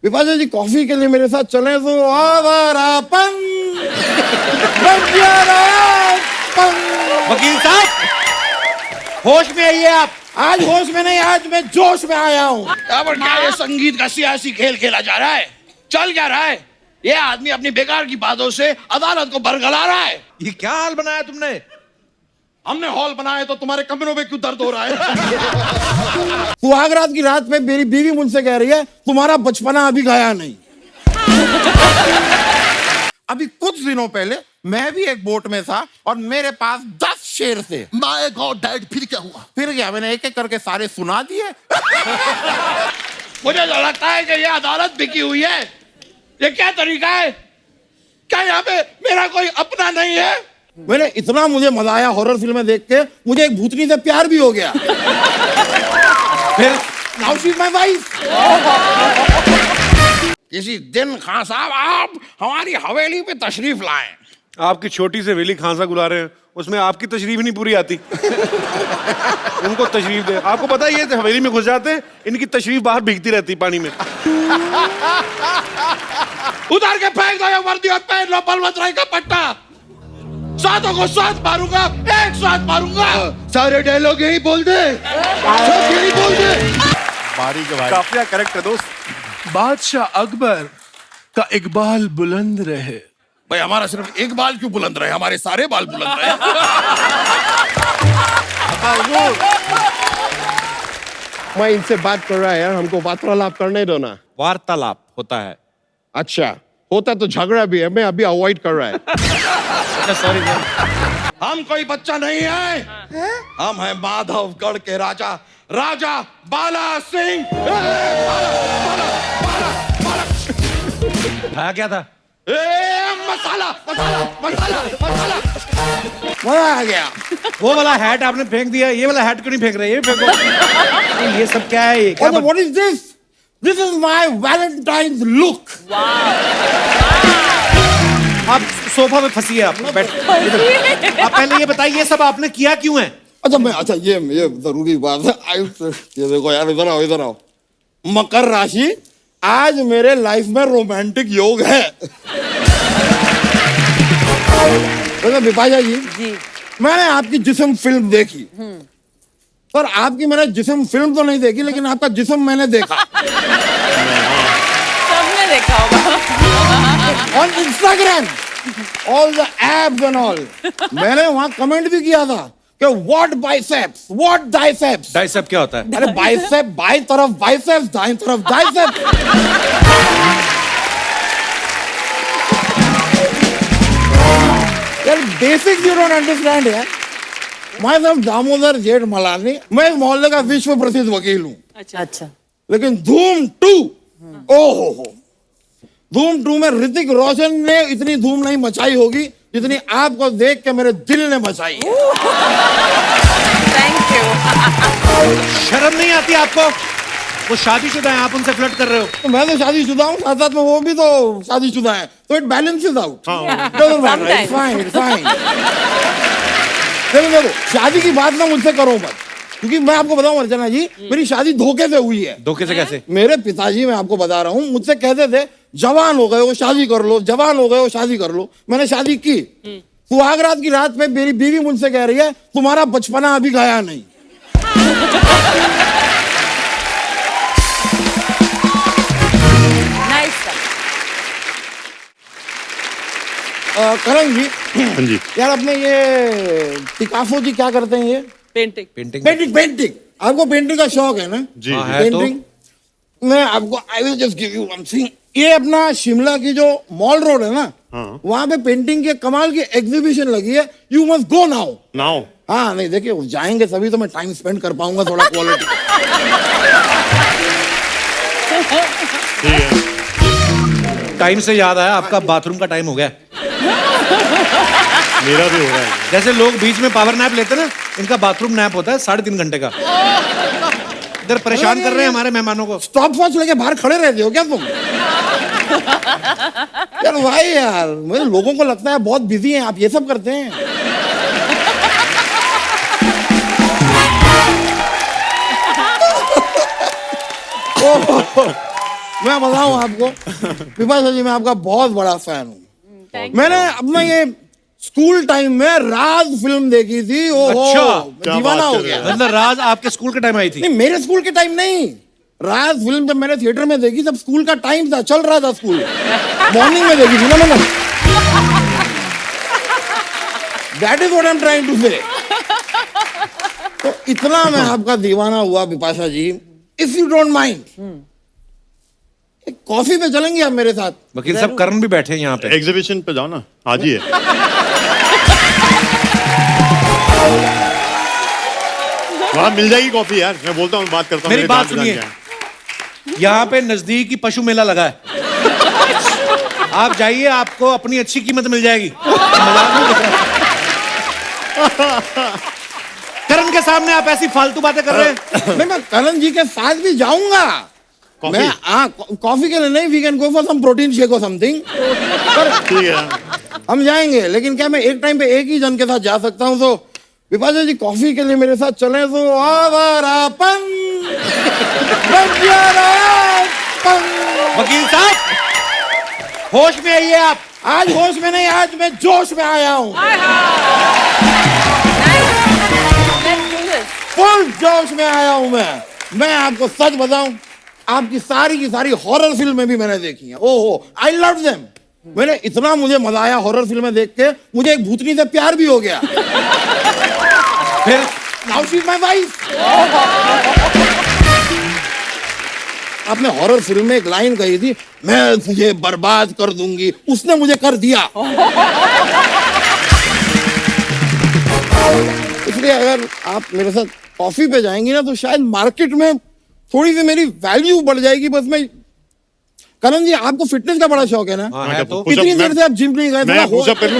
विपाशा जी coffee के लिए मेरे साथ चले तो आवारापन बंजारापन। वकील साहब होश में आइए आप। आज होश में नहीं, आज मैं जोश में आया हूँ। पर क्या ये संगीत का सियासी खेल खेला जा रहा है? चल क्या रहा है? ये आदमी अपनी बेकार की बातों से अदालत को बरगला रहा है। ये क्या हाल बनाया तुमने? हमने हॉल बनाया तो तुम्हारे कमरों में क्यों दर्द हो रहा है? सुहागरात की रात में मेरी बीवी मुझसे कह रही है तुम्हारा बचपना अभी गया नहीं। अभी कुछ दिनों पहले मैं भी एक बोट में था और मेरे पास 10 शेर थे। माय गॉड डैड, फिर क्या हुआ? फिर क्या, मैंने एक एक करके सारे सुना दिए। मुझे तो लगता है कि ये अदालत बिकी हुई है। ये क्या तरीका है? क्या यहाँ पे मेरा कोई अपना नहीं है? मैंने इतना मुझे मजा आया हॉरर फिल्में देख के, मुझे एक भूतनी से प्यार भी हो गया। फिर now she is my wife. किसी दिन खान साहब आप हमारी हवेली पे तशरीफ लाएं। आपकी छोटी से वेली खांसा बुला रहे हैं, उसमें आपकी तशरीफ नहीं पूरी आती। उनको तशरीफ दे। आपको पता है ये हवेली में घुस जाते हैं, इनकी तशरीफ बाहर भीगती रहती पानी में। उतार के फेंक दो ये वर्दी और पहन लो बलवंत राय का पट्टा। सातों को साथ मारूंगा, एक साथ मारूंगा। सारे डायलॉग यही बोल दे, सब यही बोल दे। बारीक भाई, काफिया करेक्ट है दोस्त। बादशाह अकबर का इकबाल बुलंद रहे। भाई हमारा सिर्फ एक बाल क्यों बुलंद रहे? हमारे सारे बाल बुलंद रहे। मैं इनसे बात कर रहा है यार, हमको वार्तालाप करने दो ना। वार्तालाप होता है। अच्छा होता तो झगड़ा भी है, मैं अभी अवॉइड कर रहा है। Sorry sir. हम कोई बच्चा नहीं है, हम हैं माधवगढ़ के राजा, राजा बाला सिंह। खाया क्या था? मसाला मसाला मसाला मसाला। मजा आ गया। वो वाला हैट आपने फेंक दिया, ये वाला हैट क्यों नहीं फेंक रहे? ये फेंको। ये सब क्या है? ये क्या What is this? This is my Valentine's look. आप सोफा में फंसी है। आप बैठ। आप पहले ये बताइए ये सब आपने किया क्यों है? अच्छा ये जरूरी बात है। ये देखो यार, इधर आओ इधर आओ। मकर राशि, आज मेरे लाइफ में रोमांटिक योग है। विपाशा जी, मैंने आपकी जिस्म फिल्म देखी। पर आपकी मैंने जिस्म फिल्म तो नहीं देखी, लेकिन आपका जिस्म मैंने देखा। सबने देखा होगा। On Instagram, all the abs and all. मैंने वहां कमेंट भी किया था कि व्हाट बाइसेप्स, व्हाट डाइसेप्स। डाइसेप क्या होता है? अरे बाइसेप बाई तरफ बाइसेप्स, दाईं तरफ डाइसेप्स। यार बेसिक्स यू डोंट अंडरस्टैंड यार। मैं नाम दामोदर जेठ मलानी, मैं इस मोहल्ले का विश्व प्रसिद्ध वकील हूँ। अच्छा। लेकिन धूम 2, ओहो, धूम 2 में ऋतिक रोशन ने इतनी धूम नहीं मचाई होगी जितनी आपको देख के मेरे दिल ने मचाई। Thank you. शर्म नहीं आती आपको? वो शादीशुदा है, आप उनसे फ्लर्ट कर रहे हो। तो मैं तो शादीशुदा हूँ, साथ साथ में वो भी तो शादीशुदा है, तो इट बैलेंसेस आउट। देखो शादी की बात ना मुझसे करो मत, क्योंकि मैं आपको बताऊं अर्चना जी, मेरी शादी धोखे से हुई है। धोखे से कैसे? मेरे पिताजी, मैं आपको बता रहा हूँ, मुझसे कहते थे जवान हो गए हो शादी कर लो, जवान हो गए हो शादी कर लो। मैंने शादी की। सुहागरात की रात में मेरी बीवी मुझसे कह रही है तुम्हारा बचपना अभी गया नहीं। करण जी, हाँ जी। यार अपने ये पिकासो जी क्या करते हैं? ये पेंटिंग। पेंटिंग आपको पेंटिंग का शौक है ना? जी। हाँ, है तो। पेंटिंग मैं आपको I will just give you one thing. ये अपना शिमला की जो मॉल रोड है ना, वहां पे पेंटिंग के कमाल की एग्जीबिशन लगी है। You must go now. हाँ नहीं, देखिए जाएंगे तभी तो मैं टाइम स्पेंड कर पाऊंगा थोड़ा क्वालिटी। टाइम से याद आया, आपका बाथरूम का टाइम हो गया। मेरा भी हो रहा है। जैसे लोग बीच में पावर नैप लेते हैं ना, इनका बाथरूम नैप होता है 3.5 घंटे का। इधर परेशान कर रहे हैं हमारे मेहमानों को। स्टॉप वॉच लेके बाहर खड़े रहते हो क्या तुम? यार भाई यार, मुझे लोगों को लगता है बहुत बिजी हैं आप, ये सब करते हैं। मैं बताऊं आपको, बिपाशा जी मैं आपका बहुत बड़ा फैन हूँ। मैंने अपना ये स्कूल टाइम में राज फिल्म देखी थी। ओहो, अच्छा, दीवाना हो गया। मतलब राज आपके स्कूल के टाइम आई थी? नहीं, मेरे स्कूल के टाइम नहीं। राज फिल्म जब मैंने थिएटर में देखी तब स्कूल का टाइम था, चल रहा था स्कूल, मॉर्निंग में देखी थी ना मैंने। That is what I am trying to say. तो इतना मैं आपका दीवाना हुआ Bipasha ji, if you don't mind एक कॉफी पे चलेंगे आप मेरे साथ? वकील साहब करण भी बैठे हैं यहाँ पे। एग्जीबिशन पे जाओ ना, आज ही है। वहाँ मिल जाएगी कॉफी यार, मैं बोलता हूँ, बात करता हूँ। मेरी बात सुनिए, यहाँ पे नजदीक ही पशु मेला लगा है, आप जाइए, आपको अपनी अच्छी कीमत मिल जाएगी। करण के सामने आप ऐसी फालतू बातें कर रहे हैं। मैं करण जी के साथ भी जाऊंगा। कॉफी? मैं कॉफी के लिए नहीं, we can go for some protein shake और समथिंग। ठीक है, हम जाएंगे, लेकिन क्या मैं एक टाइम पे एक ही जन के साथ जा सकता हूँ? तो बिपाशा जी कॉफी के लिए मेरे साथ चले तो आवारापन, बंजारापन। वकील साहब होश में आइए आप। आज होश में नहीं, आज मैं जोश में आया हूँ, फुल जोश में आया हूँ मैं आपको सच बताऊं, आपकी सारी की सारी हॉरर फिल्में भी मैंने देखी हैं। ओहो, आई लव देम। मैंने इतना, मुझे मजा आया हॉरर फिल्में देख के, मुझे एक भूतनी से प्यार भी हो गया। फिर now she is my wife. आपने हॉरर फिल्म में एक लाइन कही थी, मैं तुझे बर्बाद कर दूंगी, उसने मुझे कर दिया। इसलिए अगर आप मेरे साथ कॉफी पे जाएंगी ना, तो शायद मार्केट में थोड़ी सी मेरी वैल्यू बढ़ जाएगी। बस मैं, करण जी आपको फिटनेस का बड़ा शौक है ना? हाँ, है तो। इतनी देर से आप जिम नहीं गए? मैं पुशअप कर लूं?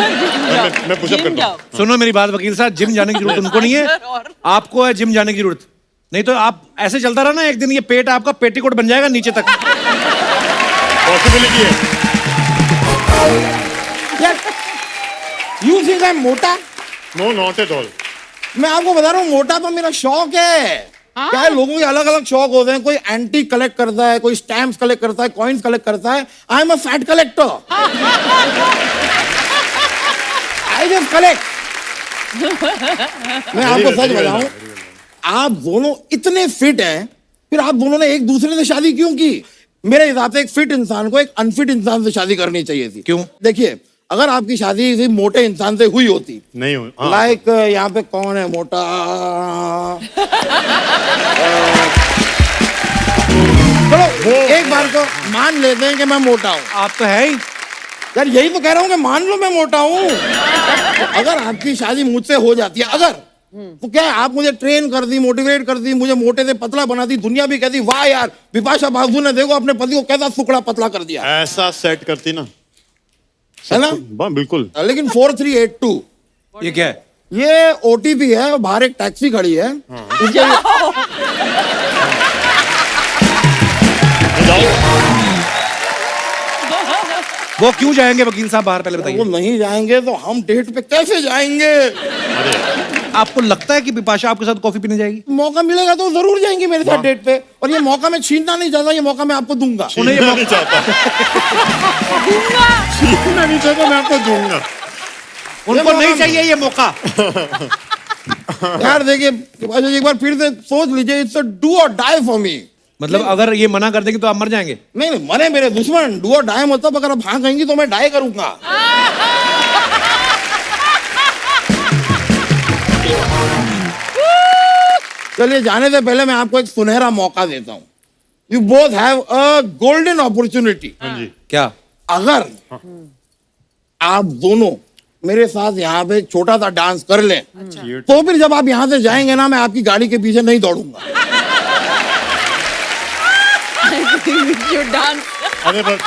मैं पुशअप करता हूं। सुनो मेरी बात वकील साहब, जिम जाने की जरूरत उनको नहीं है, आपको है जिम जाने की जरूरत। नहीं तो आप ऐसे चलता रहा ना, एक दिन ये पेट आपका पेटीकोट बन जाएगा नीचे तक। पॉसिबिलिटी है। यू थिंक आई एम मोटा? No, not at all. मैं आपको बता रहा हूँ, मोटापा मेरा शौक है। क्या है, लोगों के अलग अलग शौक होते हैं। कोई एंटी कलेक्ट करता है, कोई स्टैम्प्स कलेक्ट करता है, कॉइन्स कलेक्ट करता है। I am a fat collector. I just collect. मैं आपको सच बताऊं, आप दोनों इतने फिट हैं, फिर आप दोनों ने एक दूसरे से शादी क्यों की? मेरे हिसाब से एक फिट इंसान को एक अनफिट इंसान से शादी करनी चाहिए थी। क्यों? देखिए, अगर आपकी शादी किसी मोटे इंसान से हुई होती, नहीं हो, हाँ। लाइक यहाँ पे कौन है मोटा? चलो एक बार को मान लेते हैं कि मैं मोटा हूँ। आप तो है ही यार, यही तो कह रहा हूँ कि मान लो मैं मोटा हूँ। तो अगर आपकी शादी मुझसे हो जाती है, अगर, तो क्या है, आप मुझे ट्रेन कर दी, मोटिवेट कर दी, मुझे मोटे से पतला बना दी, दुनिया भी कहती वाह यार, बिपाशा बासु ने देखो अपने पति को कैसा सुकड़ा पतला कर दिया, ऐसा सेट करती ना, है ना? बिल्कुल। लेकिन 4382 ये क्या है? ये ओटीपी है, बाहर एक टैक्सी खड़ी है, उसके वो क्यों जाएंगे वकील साहब बाहर, पहले वो बताइए। नहीं जाएंगे तो हम डेट पे कैसे जाएंगे? आपको लगता है कि बिपाशा आपके साथ कॉफी पीने जाएगी? मौका मिलेगा तो जरूर जाएंगे मेरे साथ डेट पे। और ये मौका मैं छीनना नहीं चाहता, ये मौका मैं आपको दूंगा। उन्हें ये नहीं चाहता, छीनना नहीं चाहता, मैं आपको दूंगा। उनको नहीं चाहिए ये मौका। यार देखिए, एक बार फिर से सोच लीजिए, इट्स अ डू और डाई फॉर मी। मतलब अगर ये मना कर देंगे तो आप मर जाएंगे? नहीं नहीं, मरे मेरे दुश्मन, डू और डाई मतलब अगर आप हाँ कहेंगी तो मैं डाई करूंगा। चलिए, जाने से पहले मैं आपको एक सुनहरा मौका देता हूं। You both have a golden opportunity. क्या? अगर आप दोनों मेरे साथ यहाँ पे छोटा सा डांस कर लें, तो फिर जब आप यहाँ से जाएंगे ना, मैं आपकी गाड़ी के पीछे नहीं दौड़ूंगा। अरे बस,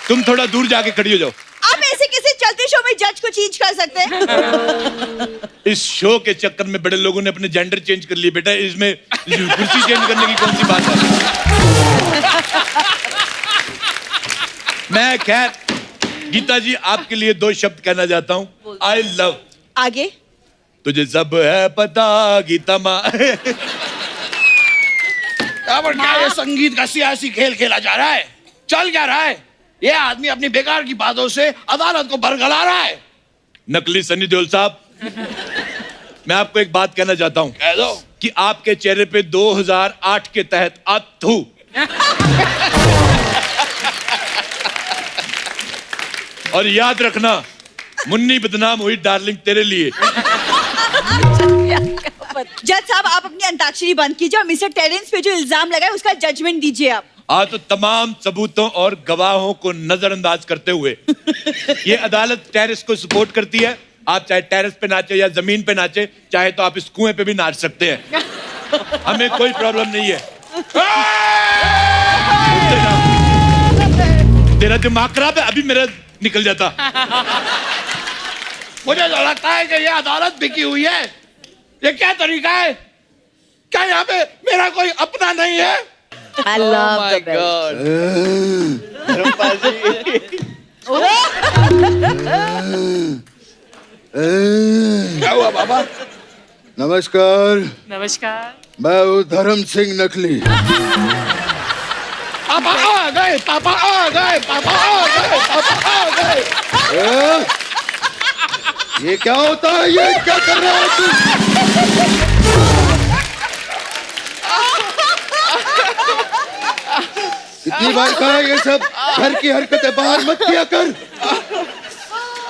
तुम थोड़ा दूर जाके खड़ी हो जाओ। आप ऐसे किसी चलते शो में जज को चीज कर सकते हैं? इस शो के चक्कर में बड़े लोगों ने अपने जेंडर चेंज कर लिए बेटा, इसमें कुर्सी चेंज करने की कौन सी बात है? मैं खैर गीता जी आपके लिए 2 शब्द कहना चाहता हूं। I love. आगे। तुझे सब है पता गीता माँ। क्या ये संगीत का सियासी खेल खेला जा रहा है? चल क्या रहा है? ये आदमी अपनी बेकार की बातों से अदालत को बरगला रहा है। नकली सनी देओल साहब, मैं आपको एक बात कहना चाहता हूं कह दो। कि आपके चेहरे पे 2008 के तहत अथू। और याद रखना, मुन्नी बदनाम हुई डार्लिंग तेरे लिए। जज साहब, आप अपनी अंताक्षरी बंद कीजिए और मिस्टर टेरेंस पे जो इल्जाम लगाए उसका जजमेंट दीजिए आप। आज तो तमाम सबूतों और गवाहों को नजरअंदाज करते हुए ये अदालत टेरेस को सपोर्ट करती है। आप चाहे टेरेस पे नाचे या जमीन पे नाचे, चाहे तो आप इस कुएं पे भी नाच सकते हैं, हमें कोई प्रॉब्लम नहीं है। तेरा दिमाग खराब है, अभी मेरा निकल जाता। मुझे तो लगता है कि ये अदालत बिकी हुई है। ये क्या तरीका है? क्या यहाँ पे मेरा कोई अपना नहीं है? I love the belt. क्या हुआ बाबा? नमस्कार, नमस्कार। मैं हूँ धर्म सिंह नकली। पापा आ गए, पापा आ गए, पापा आ गए, पापा आ गए। ये क्या होता है? ये क्या कर रहा है तू? कितनी बार कहा है ये सब घर की हरकतें बाहर मत किया कर।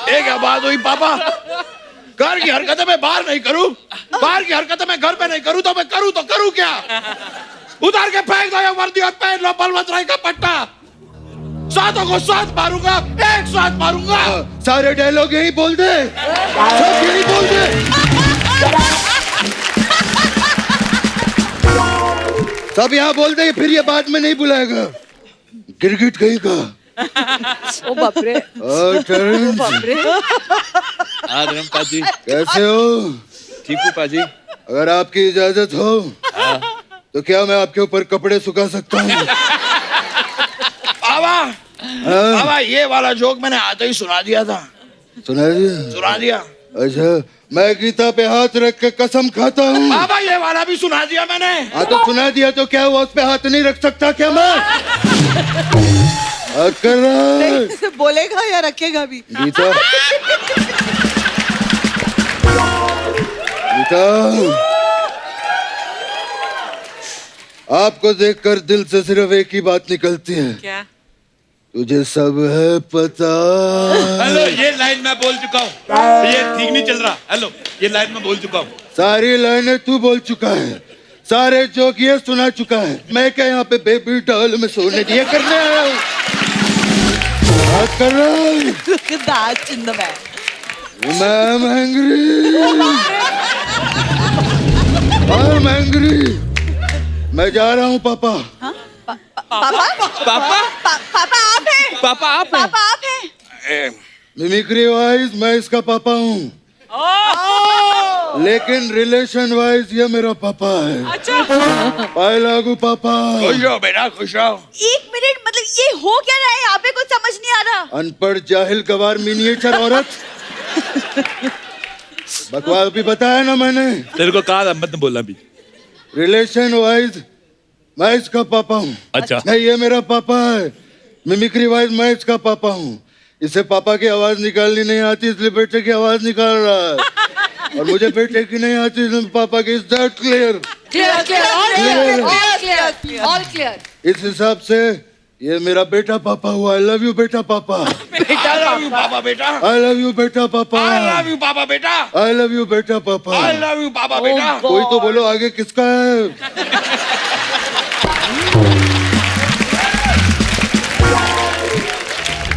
ये क्या बात हुई पापा? घर की हरकतें मैं बाहर नहीं करूं, बाहर की हरकतें मैं घर पे नहीं करूं, तो मैं करूं क्या? उतार के फेंक दो ये वर्दी और पहन लो बलवंत राय का पट्टा। सातों को साथ मारूंगा, एक साथ मारूंगा। सारे डायलॉग यही बोल दे, सब यही बोल दे। सब यहाँ बोल दे, फिर ये बाद में नहीं बुलाएगा। गिरगिट कहीं का। ओ बाप रे। टेरेंस, धर्म पाजी, कैसे हो? ठीक हूँ पाजी। अगर आपकी इजाजत हो तो क्या मैं आपके ऊपर कपड़े सुखा सकता हूँ? बाबा, बाबा ये वाला जोक मैंने आते ही सुना दिया था। सुना दिया? सुना दिया। अच्छा, मैं गीता पे हाथ रख के कसम खाता हूँ। बाबा ये वाला भी सुना दिया मैंने। हाँ तो सुना दिया तो क्या हुआ? उस पे हाथ नहीं रख सकता क्या मैं? कर रहा है। बोलेगा या रखेगा भी? गीता, गीता, आपको देखकर दिल से सिर्फ एक ही बात निकलती है। क्या? तुझे सब है पता। हेलो, ये लाइन मैं बोल चुका हूँ, ये ठीक नहीं चल रहा। हेलो, ये लाइन मैं बोल चुका हूँ। सारी लाइनें तू बोल चुका है, सारे जोक ये सुना चुका है। मैं क्या यहाँ पे बेबी डॉल में सोने दिए करने आया हूँ? बात कर रहा हूँ। Look at that in the man. I'm angry. I'm angry. मैं जा रहा हूँ पापा। पापा? पापा? पापा आप हैं? पापा आप हैं? पापा आप हैं? मिमिक्री वाइज मैं इसका पापा हूँ, लेकिन रिलेशन वाइज ये मेरा पापा है। अच्छा। पाए लागू पापा। खुश रहो बेटा, खुश रहो। एक मिनट, मतलब ये हो क्या रहा है यहाँ पे? कुछ समझ नहीं आ रहा। अनपढ़ जाहिल गवार मिनिएचर औरत। बकवास भी बताया ना मैंने। तेरे को कहा था मत बोलना भी। रिलेशन वाइज मैं इसका पापा हूँ। अच्छा। नहीं, ये मेरा पापा है। मिमिक्री वाइज मैं इसका पापा हूँ। इसे पापा की आवाज निकालनी नहीं आती, इसलिए बेटे की आवाज निकाल रहा है। और मुझे बेटे की नहीं आती, इसलिए पापा की। Is that clear? Clear, clear, all clear, all clear, all clear. इस हिसाब से ये मेरा बेटा पापा हुआ। आई लव यू बेटा पापा। I love you पापा बेटा। आई लव यू बेटा पापा। I love you पापा बेटा। आई लव यू बेटा पापा। I love you पापा बेटा। कोई तो बोलो आगे किसका है?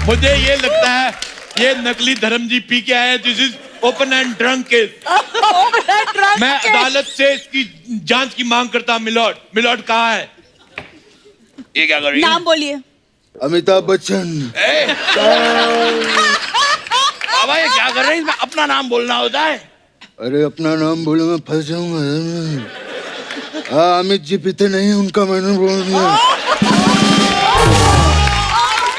मुझे ये लगता है ये नकली धर्म जी पी के आए। This is open and drunk case. मैं अदालत से इसकी जांच की मांग करता हूं। मिलॉर्ड, मिलॉर्ड कहाँ है? ये क्या कर रही है? नाम बोलिए। अमिताभ बच्चन। बाबा ये क्या कर रही है? इसमें अपना नाम बोलना होता है। अरे अपना नाम बोलो मैं फंस जाऊंगा। हाँ, अमित जी पीते नहीं, उनका मैंने बोल दिया।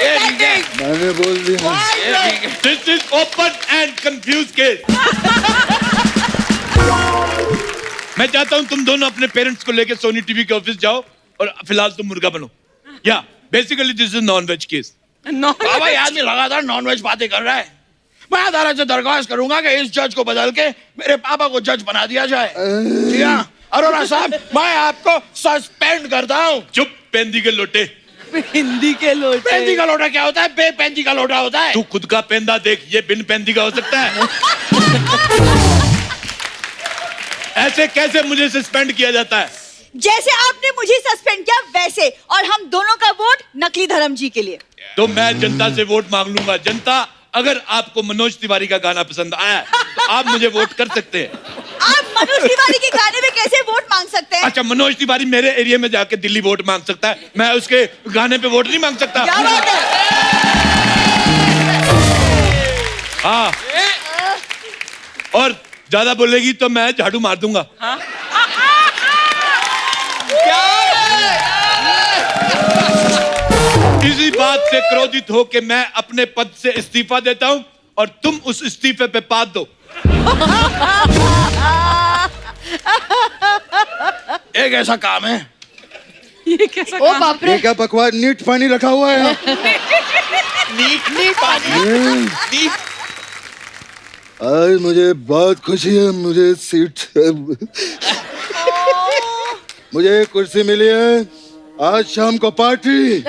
ये ठीक है। मैंने बोल दिया। ये ठीक है। This is open and confuse case. मैं चाहता हूं तुम दोनों अपने पेरेंट्स को लेकर सोनी टीवी के ऑफिस जाओ और फिलहाल तुम मुर्गा बनो। या basically this is non veg case. बाबा ये आदमी लगातार नॉनवेज बातें कर रहा है। मैं अदालत से दरख्वास्त करूंगा कि इस जज को बदल के मेरे पापा को जज बना दिया जाए। जी हाँ अरोड़ा साहब, मैं आपको सस्पेंड करता हूँ। चुप पेंदी के लोटे। हिंदी के लोटे। पेंदी का लोटा क्या होता है? बेपेंदी का लोटा होता है। तू खुद का पेंदा देख, ये बिन पेंदी का हो सकता है? ऐसे कैसे मुझे सस्पेंड किया जाता है? जैसे आपने मुझे सस्पेंड किया वैसे, और हम दोनों का वोट नकली धर्म जी के लिए। तो मैं जनता से वोट मांग लूंगा। जनता, अगर आपको मनोज तिवारी का गाना पसंद आया तो आप मुझे वोट कर सकते हैं। आप मनोज तिवारी के गाने में कैसे वोट मांग सकते हैं? अच्छा, मनोज तिवारी मेरे एरिया में जाके दिल्ली वोट मांग सकता है, मैं उसके गाने पे वोट नहीं मांग सकता? क्या बात है? हाँ, और ज्यादा बोलेगी तो मैं झाड़ू मार दूंगा। इसी बात से क्रोधित हो के मैं अपने पद से इस्तीफा देता हूं और तुम उस इस्तीफे पे पाद दो। एक ऐसा काम है। ये कैसा ओ बाप रे। ये क्या बकवास नीट पानी रखा हुआ है? नीट पानी। आज मुझे बहुत खुशी है, मुझे सीट मुझे कुर्सी मिली है। आज शाम को पार्टी।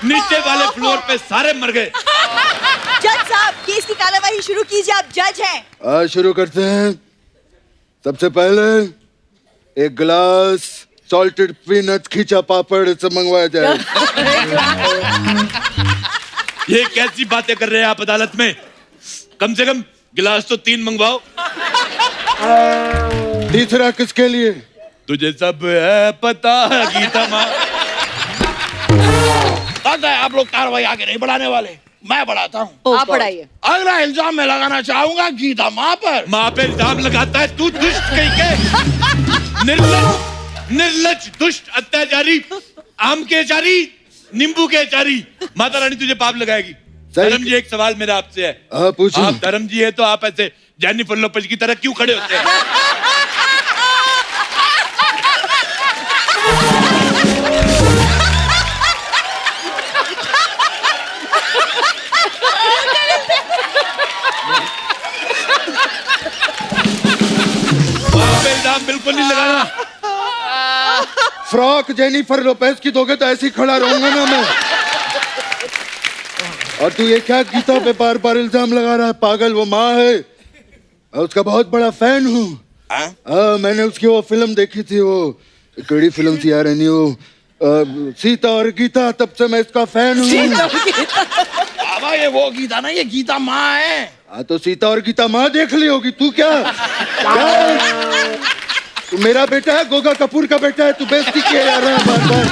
नीचे वाले फ्लोर पे सारे मर गए। जज साहब, केस की कार्यवाही शुरू कीजिए, आप जज हैं। आज शुरू करते हैं। सबसे पहले एक गिलास सॉल्टेड पीनट खींचा पापड़ से मंगवाया जाए। ये कैसी बातें कर रहे हैं आप अदालत में? कम से कम गिलास तो 3 मंगवाओ। तीसरा किसके लिए? तुझे सब है पता गीता माँ। आप लोग कार्रवाई आगे नहीं बढ़ाने वाले, मैं बढ़ाता हूँ। आप बढ़ाइए। अगला इल्जाम मैं लगाना चाहूंगा गीता माँ पर। माँ पे इल्जाम लगाता है तू, दुष्ट कहीं के। निर्लज दुष्ट अत्याचारी, आम के चारी, नींबू के चारी। माता रानी तुझे पाप लगाएगी। धर्म जी, एक सवाल मेरा आपसे है। पूछो। आप धर्म जी है तो आप ऐसे जेनिफर लोपेज की तरह क्यों खड़े होते हैं? इल्जाम बिल्कुल नहीं लगाना। फ्रॉक जेनिफर लोपेज की दोगे तो ऐसे ही खड़ा रहूंगा ना मैं। और तू ये क्या गीता पे बार बार इल्जाम लगा रहा है? पागल, वो माँ है, मैं उसका बहुत बड़ा फैन हूँ। मैंने उसकी वो फिल्म देखी थी, वो कड़ी फिल्म थी यार, नहीं वो सीता और गीता, तब से मैं इसका फैन हूँ। बाबा ये वो गीता ना, ये गीता माँ है। हाँ तो सीता और गीता माँ देख ली होगी। तू क्या तू मेरा बेटा है, गोगा कपूर का बेटा है, तू बेइज्जती किया जा रहा है बार बार।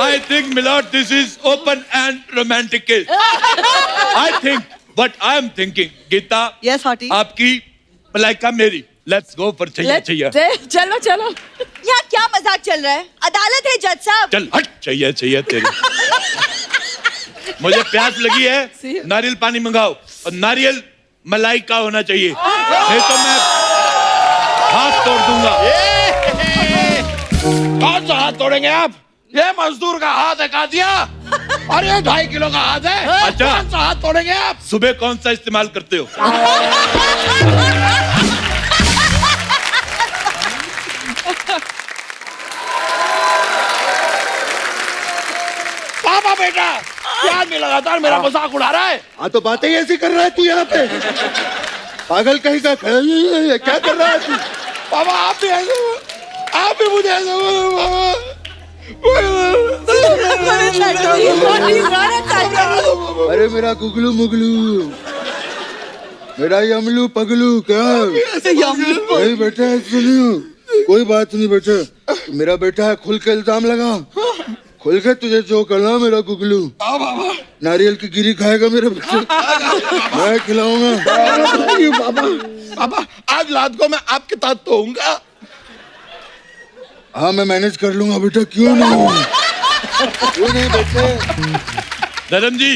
I think, Milord, this is open and romantic case. I think what I am thinking, Geeta. Yes, Hottie. आपकी मलाइका मेरी। Let's go for Chaiyya Chaiyya. चलो चलो। यहाँ क्या मजाक चल रहा है? अदालत है जज साहब। चल हट, छैया छैया तेरी। मुझे प्यास लगी है, नारियल पानी मंगाओ, और नारियल मलाई का होना चाहिए, नहीं तो मैं हाथ तोड़ दूंगा। कौन सा हाथ तोड़ेंगे आप? ये मजदूर का हाथ है कातिया, और ये 2.5 किलो का हाथ है। अच्छा। कौन सा हाथ तोड़ेंगे आप? सुबह कौन सा इस्तेमाल करते हो? पापा बेटा, ये आदमी लगातार मेरा मजाक उड़ा रहा है। हाँ तो बातें ही ऐसी कर रहा है तू यहाँ पे, पागल कहीं का। क्या कर रहा है तू? पापा आप भी मुझे ऐसे अरे मेरा गुगलू मुगलू, मेरा यमलू पगलू, क्या नहीं बेटा? सुनियो, कोई बात नहीं बेटा, मेरा बेटा है, खुल के इल्जाम लगा, खुल के तुझे जो करना। मेरा गुगलू नारियल की गिरी खाएगा मेरे बच्चे, मैं खिलाऊंगा। पापा आज रात को मैं आपके साथ सोऊंगा। हाँ मैं मैनेज कर लूंगा बेटा, क्यों नहीं? क्यों नहीं बेटे? धर्म जी,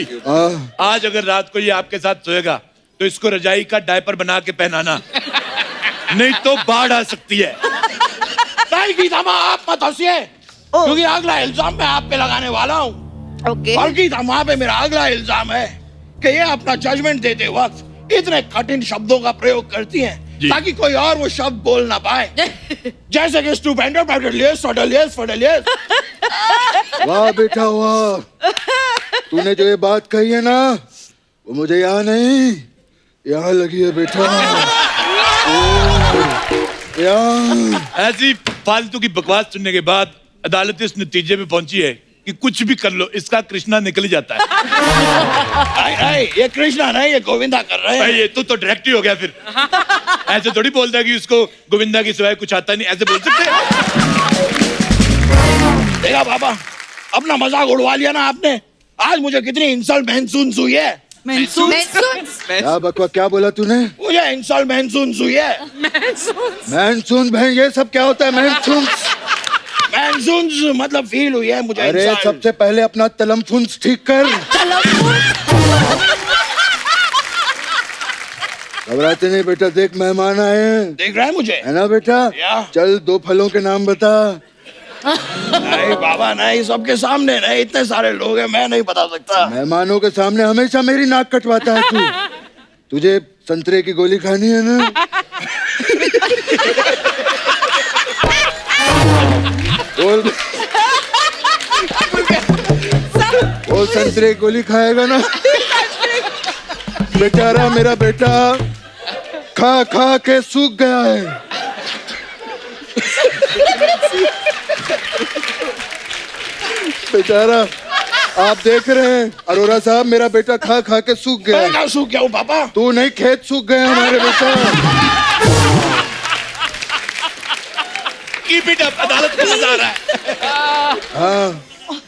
आज अगर रात को ये आपके साथ सोएगा तो इसको रजाई का डायपर बना के पहनाना, नहीं तो बाढ़ आ सकती है। नहीं गीता माँ, आप मत हंसिए, क्योंकि अगला इल्जाम मैं आप पे लगाने वाला हूँ। ओके और गीता माँ पे मेरा अगला इल्जाम है कि ये अपना जजमेंट देते वक्त इतने कठिन शब्दों का प्रयोग करती हैं ताकि कोई और वो शब्द बोल ना पाए, जैसे कि स्टूपेंडो, पैडलियस, फडलियस, फडलियस। वाह बेटा वाह, तूने जो ये बात कही है ना, वो मुझे यहाँ नहीं, यहाँ लगी है बेटा, यहाँ। ऐसी फालतू की बकवास सुनने के बाद अदालत इस नतीजे पे पहुंची है कि कुछ भी कर लो, इसका कृष्णा निकल ही जाता है। नहीं, ये कृष्णा नहीं, ये गोविंदा कर रहे भाई हैं। ये तो डायरेक्ट ही हो गया फिर। ऐसे थोड़ी बोलता है कि उसको गोविंदा की सिवाय कुछ आता नहीं, ऐसे बोल सकते हैं? देखा पापा, अपना मजाक उड़वा लिया ना आपने। आज मुझे कितनी इंसल्ट महसूस हुई है। क्या बकवास, क्या बोला तूने? मुझे इंसल्ट महसूस हुई है। मैनसून बहन, ये सब क्या होता है मैनसून? महसूस मतलब फील हुई है मुझे। अरे insult। सबसे पहले अपना तलम्फुंस ठीक कर। घबराते नहीं बेटा, देख मेहमान आए हैं, देख रहा है मुझे? है ना बेटा? या। चल 2 फलों के नाम बता। नहीं बाबा नहीं, सबके सामने नहीं, इतने सारे लोग हैं, मैं नहीं बता सकता। मेहमानों के सामने हमेशा मेरी नाक कटवाता है तू। तुझे संतरे की गोली खानी है ना? बोल, वो संतरे की गोली खाएगा ना? बेचारा मेरा बेटा खा खा के सूख गया है। बेचारा, आप देख रहे हैं अरोरा साहब, मेरा बेटा खा खा के सूख गया। मैं कहाँ सूख गया हूँ पापा? तू नहीं, खेत सूख गए हमारे बेटा। कीप इट अप, अदालत को मजा आ रहा है। हाँ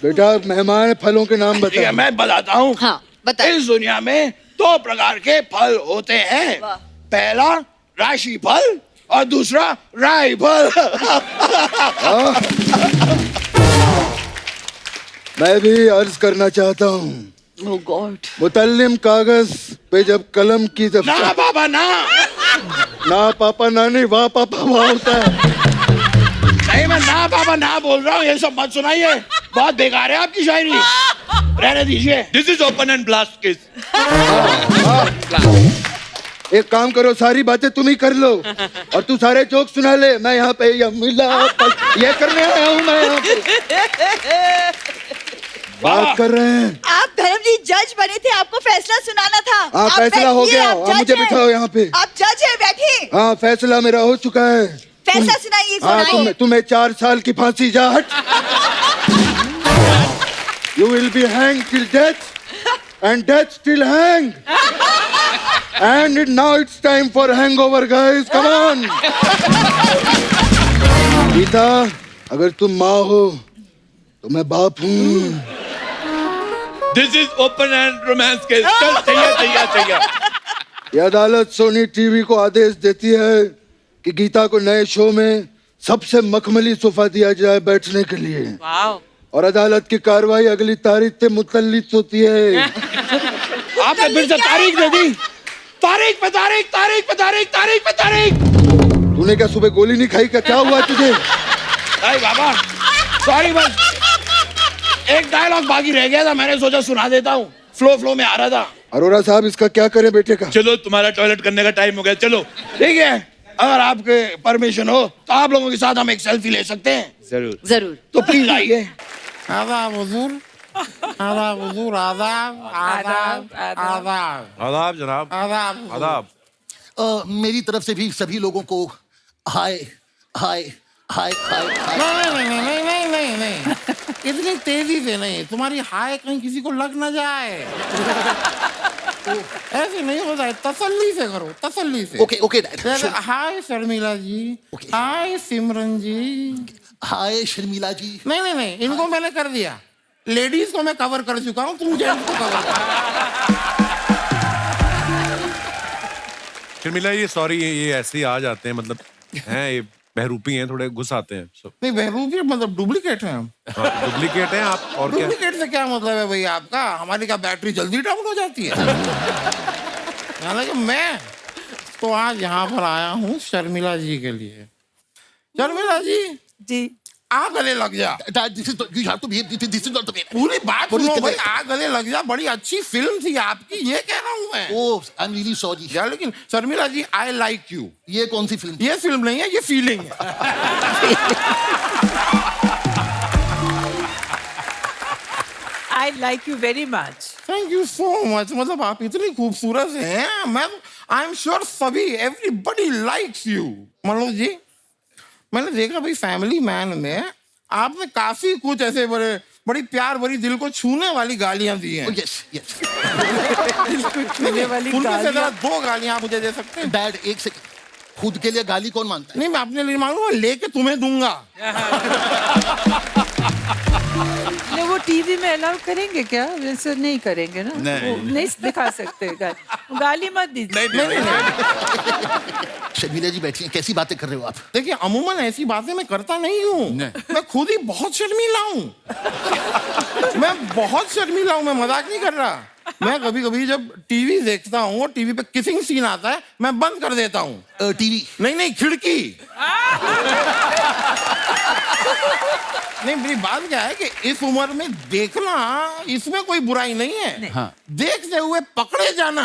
बेटा, मेहमान फलों के नाम ठीक है, बता। मैं बताता हूँ। हाँ बताइए। इस दुनिया में 2 प्रकार के फल होते हैं। पहला राशि फल और दूसरा राई फल। मैं भी अर्ज करना चाहता हूँ। ओह गॉड। मुतल्लिम कागज पे जब कलम की ना दफ्तर, बाबा ना, ना पापा ना नहीं, वाह पापा वाह होता है। नहीं मैं ना बाबा ना बोल रहा हूँ, ये सब मत सुनाइए, बहुत बेकार है आपकी शायरी, रहने दीजिए। This is open and blast case. एक काम करो, सारी बातें तुम ही कर लो और तू सारे जोक सुना ले। मैं यहाँ पे ये करने आया हूँ, मैं यहाँ पे बात कर रहे हैं। आप धर्मजीत जज बने थे, आपको फैसला सुनाना था। हाँ आप फैसला हो बैठिए, गया, आप हाँ, जज मुझे हैं। बिठाओ यहाँ पे। आप जज है, बैठिए। हाँ फैसला मेरा हो चुका है। फैसला सुनाइए, हाँ सुनाइए। तुम्हें 4 साल की फांसी, जा हट। You will be hanged till death and death till hang. And now it's time for hangover guys, come on. Gita, अगर तुम माँ हो तो मैं बाप हूँ। This is open and romance case. चल चाहिए। यह अदालत सोनी टीवी को आदेश देती है कि गीता को नए शो में सबसे मखमली सोफा दिया जाए बैठने के लिए। और अदालत की कार्रवाई अगली तारीख से मुतल्लिक होती है। आपने फिर से तारीख दे दी। तारीख पे तारीख, तारीख पे तारीख, तारीख पे तारीख। तूने क्या सुबह गोली नहीं खाई? क्या हुआ तुझे? नहीं बाबा सॉरी, बस एक डायलॉग बाकी रह गया था, मैंने सोचा सुना देता हूँ, फ्लो में आ रहा था। अरोरा साहब, इसका क्या करें बेटे का? चलो तुम्हारा टॉयलेट करने का टाइम हो गया, चलो। ठीक है, अगर आपके परमिशन हो तो आप लोगों के साथ हम एक सेल्फी ले सकते हैं। जरूर। तो प्लीज आइए। आदाब हुजूर, आदाब हुजूर, आदाब आदाब आदाब आदाब जनाब। आदाब हुजूर। आदाब। मेरी तरफ से भी सभी लोगों को हाय हाय हाय हाय हाय। नहीं, इतनी तेजी से नहीं, तुम्हारी हाय कहीं किसी को लग ना जाए। ऐसे नहीं होता है, तसल्ली से करो, तसल्ली से। ओके जैसे, हाय शर्मिला जी, हाय सिमरन जी, हाय शर्मिला जी। नहीं, इनको मैंने कर दिया, लेडीज को मैं कवर कर चुका हूँ, तुम जेंट्स को कवर करो। शर्मिला, ये सॉरी, ये ऐसे ही आ जाते हैं, मतलब हैं ये बहरूपी हैं, थोड़े घुस आते हैं। नहीं, बहरूपी मतलब डुप्लीकेट हैं हम। डुप्लीकेट हैं आप, और क्या? डुप्लीकेट से क्या मतलब है भाई आपका? हमारी क्या बैटरी जल्दी डाउन हो जाती है? हालांकि मैं तो आज यहाँ पर आया हूँ शर्मिला जी के लिए। शर्मिला जी जी आ गले लग जा। Dad, this is not, you have to behave. This is not the way. पूरी बात What is सुनो the भाई, way? आ गले लग जा बड़ी अच्छी फिल्म थी आपकी, ये कह रहा हूँ मैं। Oh, I'm really sorry. यार लेकिन शर्मिला जी आई लाइक यू, ये कौन सी फिल्म? ये फिल्म नहीं है, ये फीलिंग है। I like you very much. Thank you so much. मतलब आप इतनी खूबसूरत हैं, मैं आई एम श्योर सभी everybody likes you. Manoj ji, मैंने देखा भाई फैमिली मैन में आपने काफी कुछ ऐसे बड़ी प्यार भरी दिल को छूने वाली गालियां दी हैं। Oh, yes, yes. छूने वाली उनमें से जरा गालियां। 2 गालियां आप मुझे दे सकते हैं? Dad, एक सेकंड। खुद के लिए गाली कौन मानता है? नहीं, मैं अपने लिए मांगूंगा, लेके तुम्हें दूंगा। नहीं, वो टीवी में अलाउ करेंगे क्या? वैसे नहीं करेंगे ना, नहीं। वो नहीं दिखा सकते गाली मत दीजिए। शर्मिला जी बैठी हैं, कैसी बातें कर रहे हो आप? देखिए अमूमन ऐसी बातें मैं करता नहीं हूँ, मैं खुद ही बहुत शर्मीला हूँ। मैं बहुत शर्मीला हूँ, मैं मजाक नहीं कर रहा। मैं कभी कभी जब टीवी देखता हूँ और टीवी पे किसिंग सीन आता है, मैं बंद कर देता हूँ। टीवी? नहीं, खिड़की। नहीं, मेरी बात क्या है कि इस उम्र में देखना, इसमें कोई बुराई नहीं है। हाँ। देखते हुए पकड़े जाना,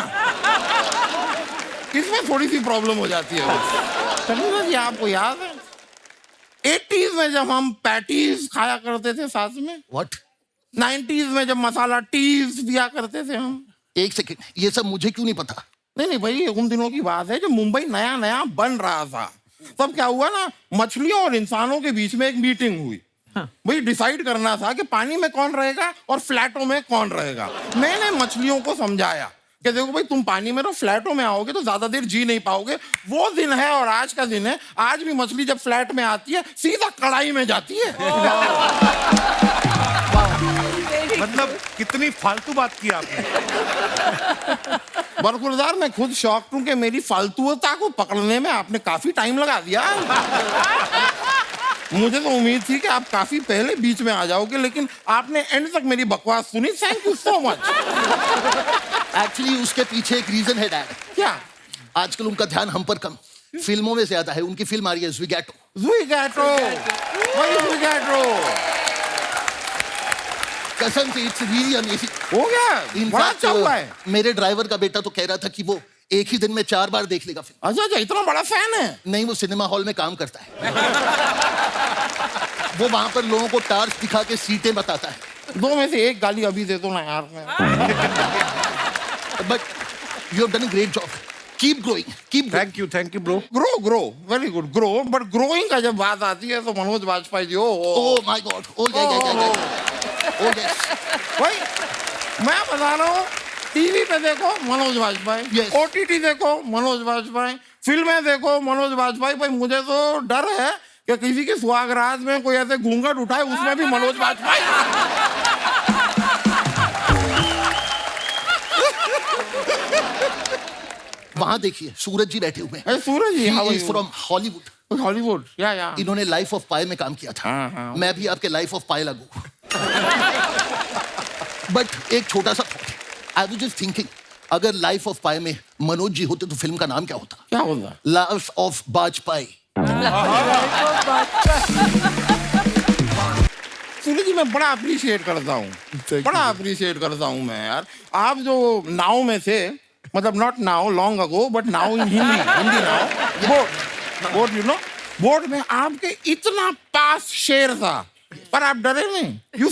इसमें थोड़ी सी प्रॉब्लम हो जाती है। शर्मिला जी, आपको याद है 80s में जब हम पैटीज खाया करते थे साथ में? What? 90s में जब मसाला टीज पिया करते थे हम? एक सेकंड, ये सब मुझे क्यों नहीं पता? नहीं भाई, ये उन दिनों की बात है जब मुंबई नया नया बन रहा था। तब क्या हुआ ना, मछलियों और इंसानों के बीच में एक मीटिंग हुई। भाई डिसाइड करना था कि पानी में कौन रहेगा और फ्लैटों में कौन रहेगा। मैंने मछलियों को समझाया कि देखो भाई, तुम पानी में रहो, फ्लैटों में आओगे तो ज्यादा देर जी नहीं पाओगे। वो दिन है और आज का दिन है। आज भी मछली जब फ्लैट में आती है सीधा कढ़ाई में जाती है। मतलब कितनी फालतू बात की आपने। बरखुरदार, मैं खुद शौक हूं कि मेरी फालतूता को पकड़ने में आपने काफी टाइम लगा दिया। मुझे तो उम्मीद थी कि आप काफी पहले बीच में आ जाओगे, लेकिन आपने एंड तक मेरी बकवास सुनी। Thank you so much. Actually उसके पीछे एक रीजन है डैड। क्या? आजकल उनका ध्यान हम पर कम, फिल्मों में ज्यादा है। उनकी फिल्म आ रही है ज़्विगैटो। कसम से इट्स रियली अमेजिंग। हो गया, In बड़ा fact, अच्छा हुआ है। मेरे ड्राइवर का बेटा तो कह रहा था कि वो एक ही दिन में 4 बार देख लेगा फिल्म। अच्छा, इतना बड़ा फैन है? नहीं, वो सिनेमा हॉल में काम करता है। वो वहां पर लोगों को टार्च दिखा के सीटें बताता है। 2 में से 1 गाली अभी दे दो ना यार। But you have done a great job. Keep growing, keep thank you bro. Grow very good, grow. But growing का जब बात आती है तो Manoj Vajpayee ji, oh my god, oh yes. भाई मैं बता रहा हूँ, टीवी पे देखो मनोज वाजपेयी, Yes. OTT देखो मनोज वाजपेयी, फिल्में देखो मनोज वाजपेयी। भाई मुझे तो डर है कि किसी की सुहागरात में कोई ऐसे घूंघट उठाए, उसमें भी मनोज वाजपेयी। वहां देखिए सूरज जी बैठे हुए हैं। सूरज जी, how are you? From Hollywood. Hollywood, या इन्होंने लाइफ ऑफ पाई में काम किया था। हाँ। मैं भी आपके लाइफ ऑफ पाई लगू। बट एक छोटा सा thought, I was just thinking, अगर लाइफ ऑफ पाई में मनोज जी होते तो फिल्म का नाम क्या होता? क्या होता? Life of Bajpai. सूरज जी, मैं बड़ा अप्रिशिएट करता हूँ, बड़ा अप्रिशिएट करता हूँ मैं यार। आप जो नाव में थे, मतलब not now long ago, but now in Hindi now, boat you know, boat में आपके इतना पास शेर था, पर आप डरे नहीं। यू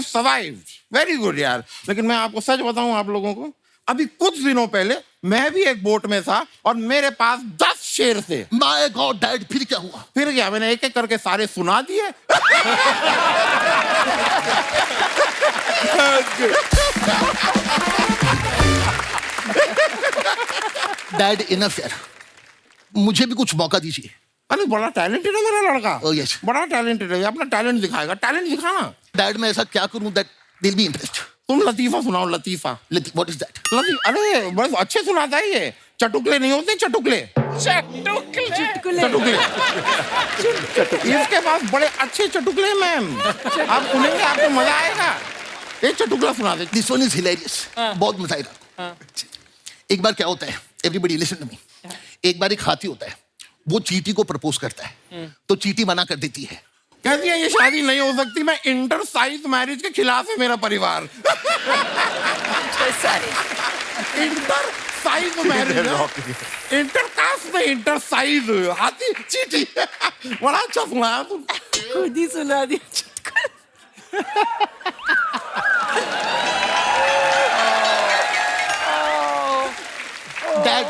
सर्वाइव्ड, वेरी गुड यार। लेकिन मैं आपको सच बताऊं आप लोगों को, अभी कुछ दिनों पहले मैं भी एक बोट में था और मेरे पास 10 शेर थे। माय गॉड डैड, फिर क्या हुआ? फिर क्या, मैंने एक एक करके सारे सुना दिए। डैड इनफ यार, मुझे भी कुछ मौका दीजिए। अरे बड़ा टैलेंटेड है मेरा लड़का। Oh, yes. बड़ा टैलेंटेड है, अपना टैलेंट दिखाएगा। टैलेंट दिखाना। डैड मैं ऐसा क्या करूं that they will be impressed? तुम लतीफा सुनाओ, लतीफा। What is that? अरे बस अच्छे सुनाता है ये। चटुकले नहीं होते, चटुकले। चटुकले। इसके पास बड़े अच्छे चटुकले मैम, आप सुनेंगे आपको मजा आएगा। एक चटुकला सुना दे। This one is hilarious. बहुत मजा आएगा। एक बार क्या होता है, एवरीबडी लिसन टू मी। एक बार एक हाथी होता है, वो चींटी को प्रपोज करता है, तो चींटी मना कर देती है। कहती है ये शादी नहीं हो सकती, मैं इंटर साइज मैरिज के खिलाफ है मेरा परिवार। Inter size marriage, inter caste में इंटर साइज हाथी चींटी। बड़ा अच्छा सुनाया तुम। खुद ही सुना दिया। Dad,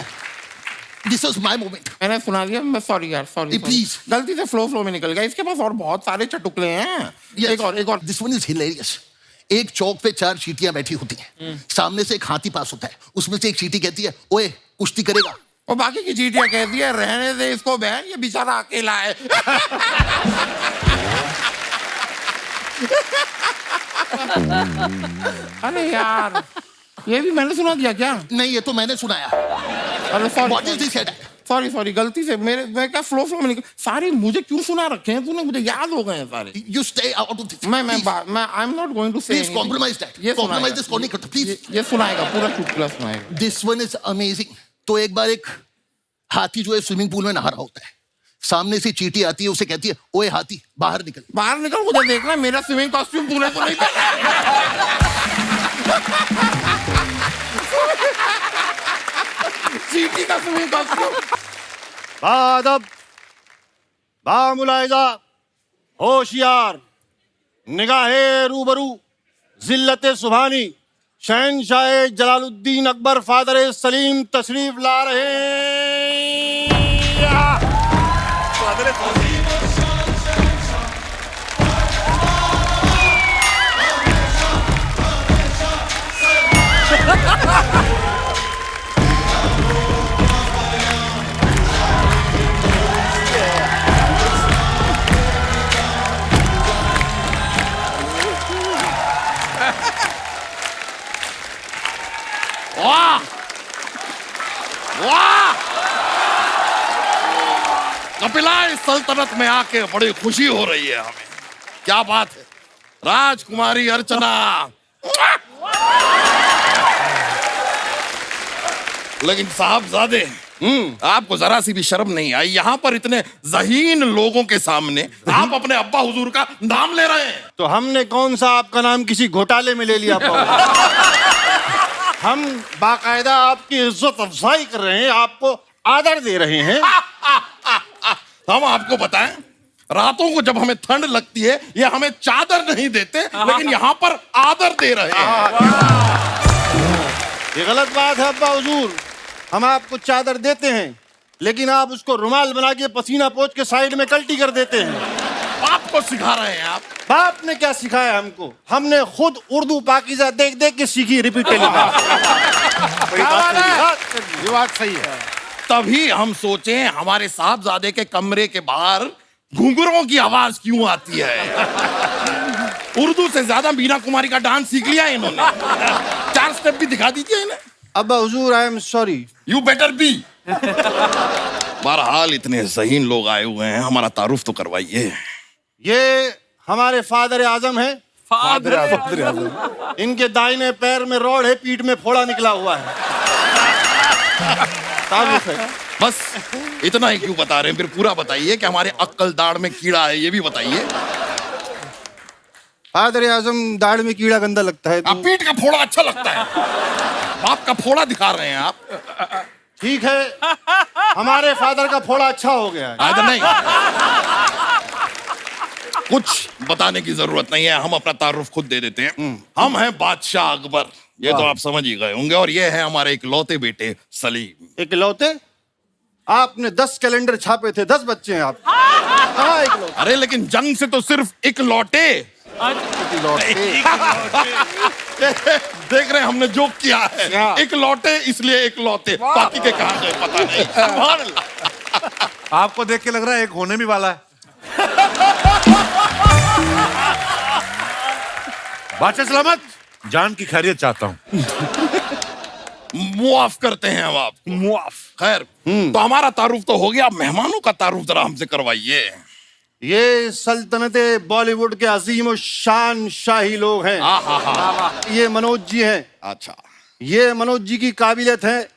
this was my moment. मैंने सुना दिया, मैं सॉरी यार, सॉरी प्लीज। गलती से फ्लो में निकल गया। इसके पास और बहुत सारे चटुकले हैं। एक और दिस वन इज हिलेरियस। एक चौक पे 4 चींटियां बैठी होती हैं, सामने से एक हाथी पास होता है, उसमें से एक चींटी कहती है, ओए कुश्ती करेगा? और बाकी की चींटियां कहती है, रहने दे इसको बहन, ये बेचारा अकेला है। अरे यार, ये भी मैंने सुना दिया क्या? नहीं, ये तो मैंने सुनाया। अरे What is this, Dad? Sorry, गलती से मैं क्या फ्लो में निकल। सारे मुझे क्यों सुना रखे हैं तूने? मुझे याद हो गए हैं सारे। You stay out of this. मैं I am not going to say. Please compromise that. ये Compromise this नहीं करता, please. ये सुनाएगा, पूरा चुटकुला सुनाएगा। This one is amazing. तो एक बार एक हाथी जो है स्विमिंग पूल में नहा रहा होता है, सामने से चींटी आती है, उसे कहती है, ओए हाथी बाहर निकल। बाहर निकल, मुझे देखना मेरा स्विमिंग कॉस्ट्यूम तूने तो नहीं पहना। चींटी का स्विमिंग कॉस्ट्यूम। बादब, बामुलाइजा, होशियार, निगाहे रूबरू, जिल्लत सुभानी, शहनशाह जलालुद्दीन अकबर फादर सलीम तशरीफ ला रहे हैं। वाह वाह, कपिला इस सल्तनत में आके बड़ी खुशी हो रही है हमें। क्या बात है, राजकुमारी अर्चना। लेकिन साहबजादे, आपको जरा सी भी शर्म नहीं आई? यहाँ पर इतने ज़हीन लोगों के सामने आप अपने अब्बा हुजूर का नाम ले रहे हैं। तो हमने कौन सा आपका नाम किसी घोटाले में ले लिया? हम बाकायदा आपकी इज्जत अफजाई कर रहे हैं, आपको आदर दे रहे हैं। हम आपको बताएं, रातों को जब हमें ठंड लगती है, ये हमें चादर नहीं देते, लेकिन यहाँ पर आदर दे रहे हैं। ये गलत बात है अब्बा हुजूर। हम आपको चादर देते हैं, लेकिन आप उसको रुमाल बना के पसीना पोंछ के साइड में कल्टी कर देते हैं। बाप को सिखा रहे हैं आप? बाप ने क्या सिखाया हमको? हमने खुद उर्दू पाकीज़ा देख देख के सीखी रिपीट टेलीग्राम। ये बात सही है। तभी हम सोचे हमारे साहबजादे के कमरे के बाहर घुंघरों की आवाज क्यों आती है। उर्दू से ज्यादा मीना कुमारी का डांस सीख लिया है इन्होंने। 4 स्टेप भी दिखा दीजिए इन्हें। अब्बा हुजूर, I am sorry. You better be. बहरहाल इतने ज़हीन लोग आए हुए हैं, हमारा तारुफ तो करवाइए। ये हमारे फादर आजम है। फादर आजम। इनके दाहिने पैर में रोड है, पीठ में फोड़ा निकला हुआ है। तारुफ है। बस इतना ही क्यों बता रहे हैं? फिर पूरा बताइए कि हमारे अक्कल दाढ़ में कीड़ा है, ये भी बताइए। फादर आजम दाढ़ में कीड़ा गंदा लगता है। आप पीठ का फोड़ा अच्छा लगता है। बाप का फोड़ा दिखा रहे हैं आप। ठीक है, हमारे फादर का फोड़ा अच्छा हो गया है। नहीं, कुछ बताने की जरूरत नहीं है, हम अपना तारुफ खुद दे देते हैं। हम हैं बादशाह अकबर, ये तो आप समझ ही गए होंगे, और ये है हमारे इकलौते बेटे सलीम। इकलौते? आपने 10 कैलेंडर छापे थे, 10 बच्चे हैं आप। कहाँ इकलौते? अरे लेकिन जंग से तो सिर्फ इकलौटे। देख रहे हैं हमने जोक किया है। इकलौटे इसलिए इकलौते, बाकी के कहाँ गए पता नहीं। आपको देख के लग रहा है एक होने भी वाला है। बादशाह सलामत, जान की खैरियत चाहता हूँ। मुआफ करते हैं हम आप। मुआफ। खैर, तो हमारा तारुफ तो हो गया, मेहमानों का तारुफ जरा हमसे करवाइए। ये सल्तनत बॉलीवुड के अजीम और शान शाही लोग हैं। ये मनोज जी हैं। अच्छा। ये मनोज जी की काबिलियत है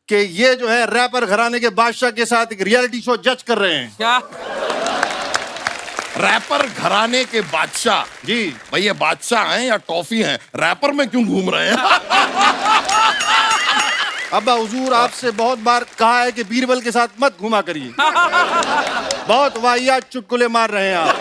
कि ये जो है रैपर घराने के बादशाह के साथ एक रियलिटी शो जज कर रहे हैं। क्या? रैपर घराने के बादशाह? जी भाई ये बादशाह हैं या टॉफी हैं? रैपर में क्यों घूम रहे हैं? अब्बा हुजूर, आपसे बहुत बार कहा है कि बीरबल के साथ मत घुमा करिए। बहुत वाहियात चुटकुले मार रहे हैं आप।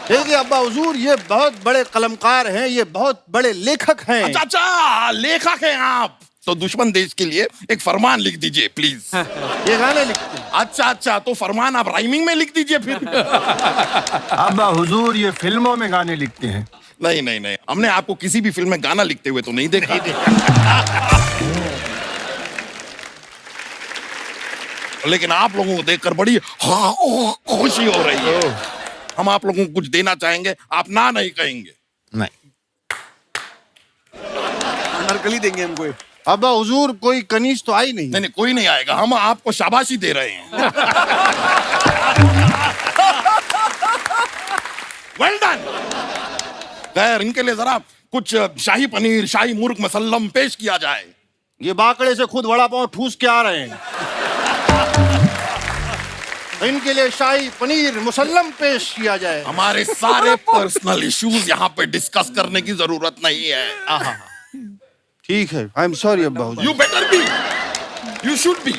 देखिए अब्बा हुजूर, ये बहुत बड़े कलमकार हैं, ये बहुत बड़े लेखक हैं। अच्छा अच्छा, लेखक हैं आप तो दुश्मन देश के लिए एक फरमान लिख दीजिए प्लीज। ये गाने लिखते हैं। अच्छा अच्छा, तो फरमान आप राइमिंग में लिख दीजिए फिर। अब्बा हुजूर ये फिल्मों में गाने लिखते हैं। नहीं नहीं नहीं, हमने आपको किसी भी फिल्म में गाना लिखते हुए तो नहीं देखा। लेकिन आप लोगों को देखकर बड़ी खुशी हो रही है। हम आप लोगों को कुछ देना चाहेंगे, आप ना नहीं कहेंगे। नहीं, अनारकली देंगे हमको। अब्बा हुजूर, कोई कनीज तो आई नहीं। नहीं, कोई नहीं आएगा, हम आपको शाबाशी दे रहे हैं। Well done. खैर, इनके लिए जरा कुछ शाही पनीर, शाही मुर्ग मसल्लम पेश किया जाए। ये बाकड़े से खुद वड़ा पाव ठूस के आ रहे हैं। इनके लिए शाही पनीर मुसल्लम पेश किया जाए। हमारे सारे पर्सनल इश्यूज यहाँ पे डिस्कस करने की जरूरत नहीं है। ठीक है, आई एम सॉरी अब्बा हुजूर। You better be, you should be.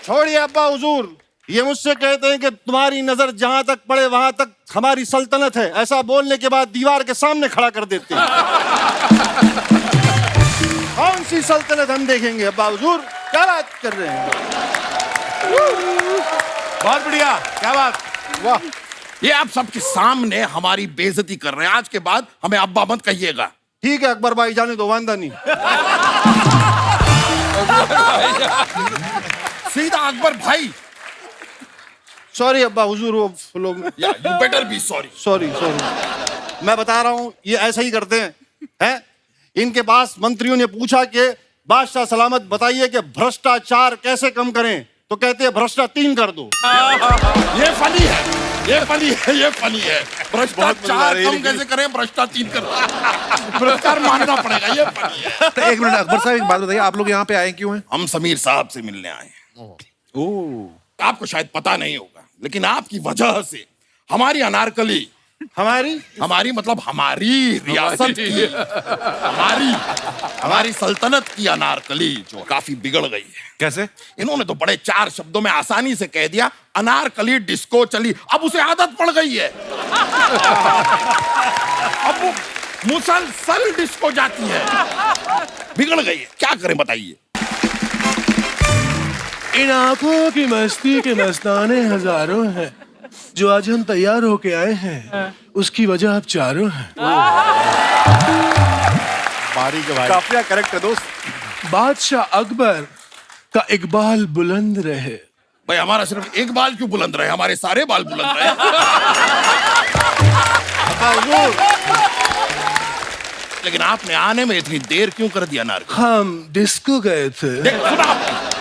छोड़िए अब्बा हुजूर, ये मुझसे कहते हैं कि तुम्हारी नजर जहां तक पड़े वहां तक हमारी सल्तनत है। ऐसा बोलने के बाद दीवार के सामने खड़ा कर देते हैं। कौन सी सल्तनत हम देखेंगे अब्बा हुजूर? क्या बात कर रहे हैं? बहुत बढ़िया, क्या बात, वाह। ये आप सबके सामने हमारी बेइज्जती कर रहे हैं। आज के बाद हमें अब्बा मत कहिएगा। ठीक है अकबर भाई, जाने दो, वांदा नहीं। सीधा अकबर भाई। सॉरी अब्बा हुजूर, वो लोग। You better be sorry. Sorry sorry, मैं बता रहा हूँ, ये ऐसा ही करते हैं। इनके पास मंत्रियों ने पूछा कि बादशाह सलामत बताइए कि भ्रष्टाचार कैसे कम करें, तो कहते हैं भ्रष्टा 3 कर दो। ये फनी है, ये फनी है, ये फनी है। भ्रष्टाचार कम कैसे करें, भ्रष्टा 3 कर। भ्रष्टाचार मानना पड़ेगा, ये फनी है। तो एक मिनट अकबर साहब, एक बात बताइए, आप लोग यहाँ पे आए क्यों हैं? हम समीर साहब से मिलने आए हैं। आपको शायद पता नहीं होगा, लेकिन आपकी वजह से हमारी अनारकली, हमारी मतलब हमारी रियासत की, हमारी सल्तनत की अनारकली जो काफी बिगड़ गई है। कैसे? इन्होंने तो बड़े 4 शब्दों में आसानी से कह दिया, अनारकली डिस्को चली। अब उसे आदत पड़ गई है। अब वो मुसलसल डिस्को जाती है। बिगड़ गई है, क्या करें बताइए। इन आंखों की मस्ती के मस्ताने हजारों हैं, जो आज हम तैयार होके आए हैं, उसकी वजह आप चारों हैं। काफिया करेक्ट है दोस्त। बादशाह अकबर का इकबाल बुलंद रहे। भाई हमारा सिर्फ एक बाल क्यों बुलंद रहे, हमारे सारे बाल बुलंद रहे। लेकिन आपने आने में इतनी देर क्यों कर दिया नार? हम डिस्को गए थे।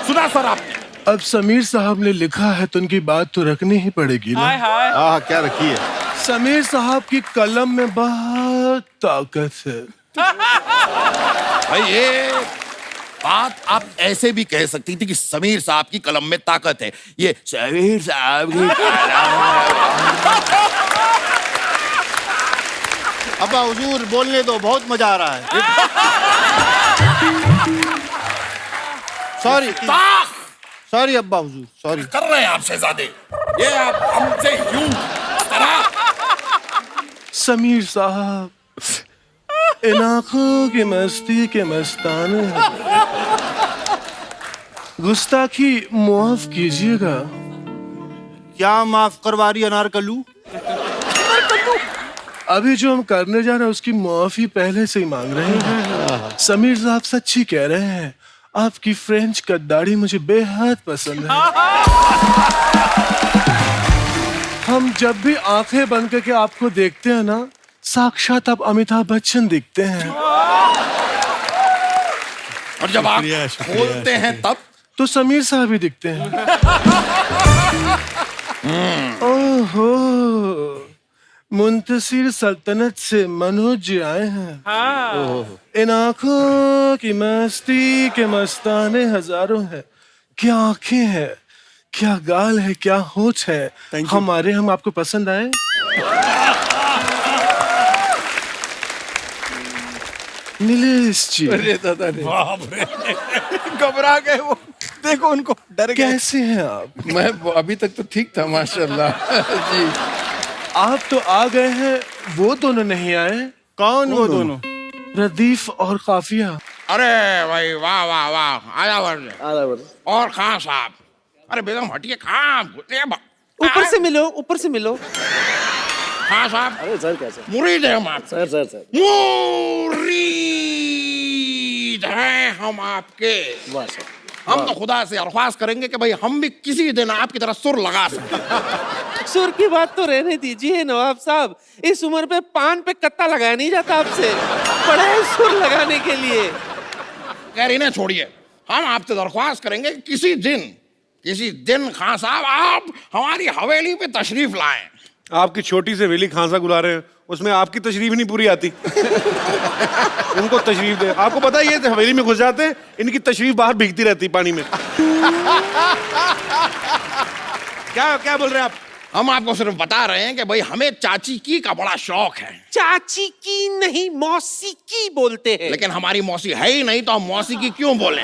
सुना सर आपने? अब समीर साहब ने लिखा है तो उनकी बात तो रखनी ही पड़ेगी ना। हाँ, क्या रखी है? समीर साहब की कलम में बहुत ताकत है। भाई ये बात आप ऐसे भी कह सकती थी कि समीर साहब की कलम में ताकत है। ये समीर साहब की अब्बा हुजूर, बोलने दो, बहुत मजा आ रहा है। सॉरी सॉरी अब्बा हुजूर, सॉरी। कर रहे हैं आप शहजादे, ये आप हमसे यूं तरह। समीर साहब, इन आंखों की मस्ती के मस्ताने हैं। गुस्ताखी माफ कीजिएगा। क्या माफ करवा रही अनारकलू? अभी जो हम करने जा रहे हैं उसकी माफी पहले से ही मांग रहे हैं। समीर साहब सच्ची कह रहे हैं, आपकी फ्रेंच कट दाढ़ी मुझे बेहद पसंद है। हम जब भी आंखें बंद करके आपको देखते हैं ना, साक्षात आप अमिताभ बच्चन दिखते हैं। और जब आप खोलते हैं तब तो समीर साहब ही दिखते हैं। ओहो, मुंतसिर सल्तनत से मनोज जी आए हैं। इन आंखों की मस्ती के मस्ताने हजारों हैं, क्या आंखें हैं, क्या गाल है, क्या होठ है। हमारे हम आपको पसंद आए। नीलेश जी, अरे दादा रे, घबरा गए वो। देखो उनको, डर गए। कैसे हैं आप? मैं अभी तक तो ठीक था माशाल्लाह। जी, आप तो आ गए हैं, वो दोनों नहीं आए। कौन वो दोनों? रदीफ और काफिया। अरे भाई वाह वाह वाह, आया वर्ष और खान साहब। अरे बेगम हटिए, कहाँ ऊपर से मिलो, ऊपर से मिलो। खान साहब, अरे सर कैसे? मुरीद है हम आप, सर मुरीद हैं हम आपके। वाह सर। हम तो खुदा से अरख्वास्त करेंगे कि भाई हम भी किसी दिन आपकी तरह सुर लगा सकें। सुर की बात तो रहने दीजिए नवाब साहब, इस उम्र पे पान पे कत्ता लगाया नहीं जाता आपसे, बड़े सुर लगाने के लिए। खैर इन्हें छोड़िए, हम आपसे दरख्वास्त करेंगे कि किसी दिन खान साहब आप हमारी हवेली पे तशरीफ लाएं। आपकी छोटी सी हवेली खांसा गुला रहे हैं, उसमें आपकी तशरीफ नहीं पूरी आती। उनको तशरीफ दे। आपको पता है ये हवेली में घुस जाते हैं, इनकी तशरीफ बाहर भीगती रहती पानी में। क्या क्या बोल रहे हैं आप? हम आपको सिर्फ बता रहे हैं कि भाई हमें चाची की का बड़ा शौक है। चाची की नहीं, मौसी की बोलते हैं। लेकिन हमारी मौसी है ही नहीं तो हम मौसी की क्यों बोले?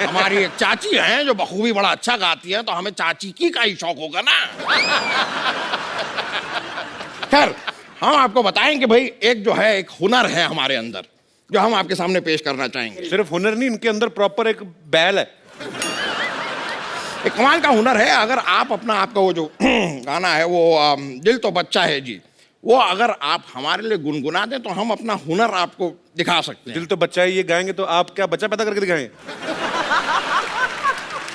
हमारी एक चाची है जो बखूबी बड़ा अच्छा गाती है, तो हमें चाची की का ही शौक होगा ना। खैर हम आपको बताएं कि भाई एक जो है, एक हुनर है हमारे अंदर जो हम आपके सामने पेश करना चाहेंगे। सिर्फ हुनर नहीं, इनके अंदर प्रॉपर एक बैल है। एक कमाल का हुनर है। अगर आप अपना आपका वो जो गाना है वो दिल तो बच्चा है जी, वो अगर आप हमारे लिए गुनगुना दें तो हम अपना हुनर आपको दिखा सकते हैं। दिल तो बच्चा है ये गाएंगे तो आप क्या बच्चा पैदा करके दिखाएंगे?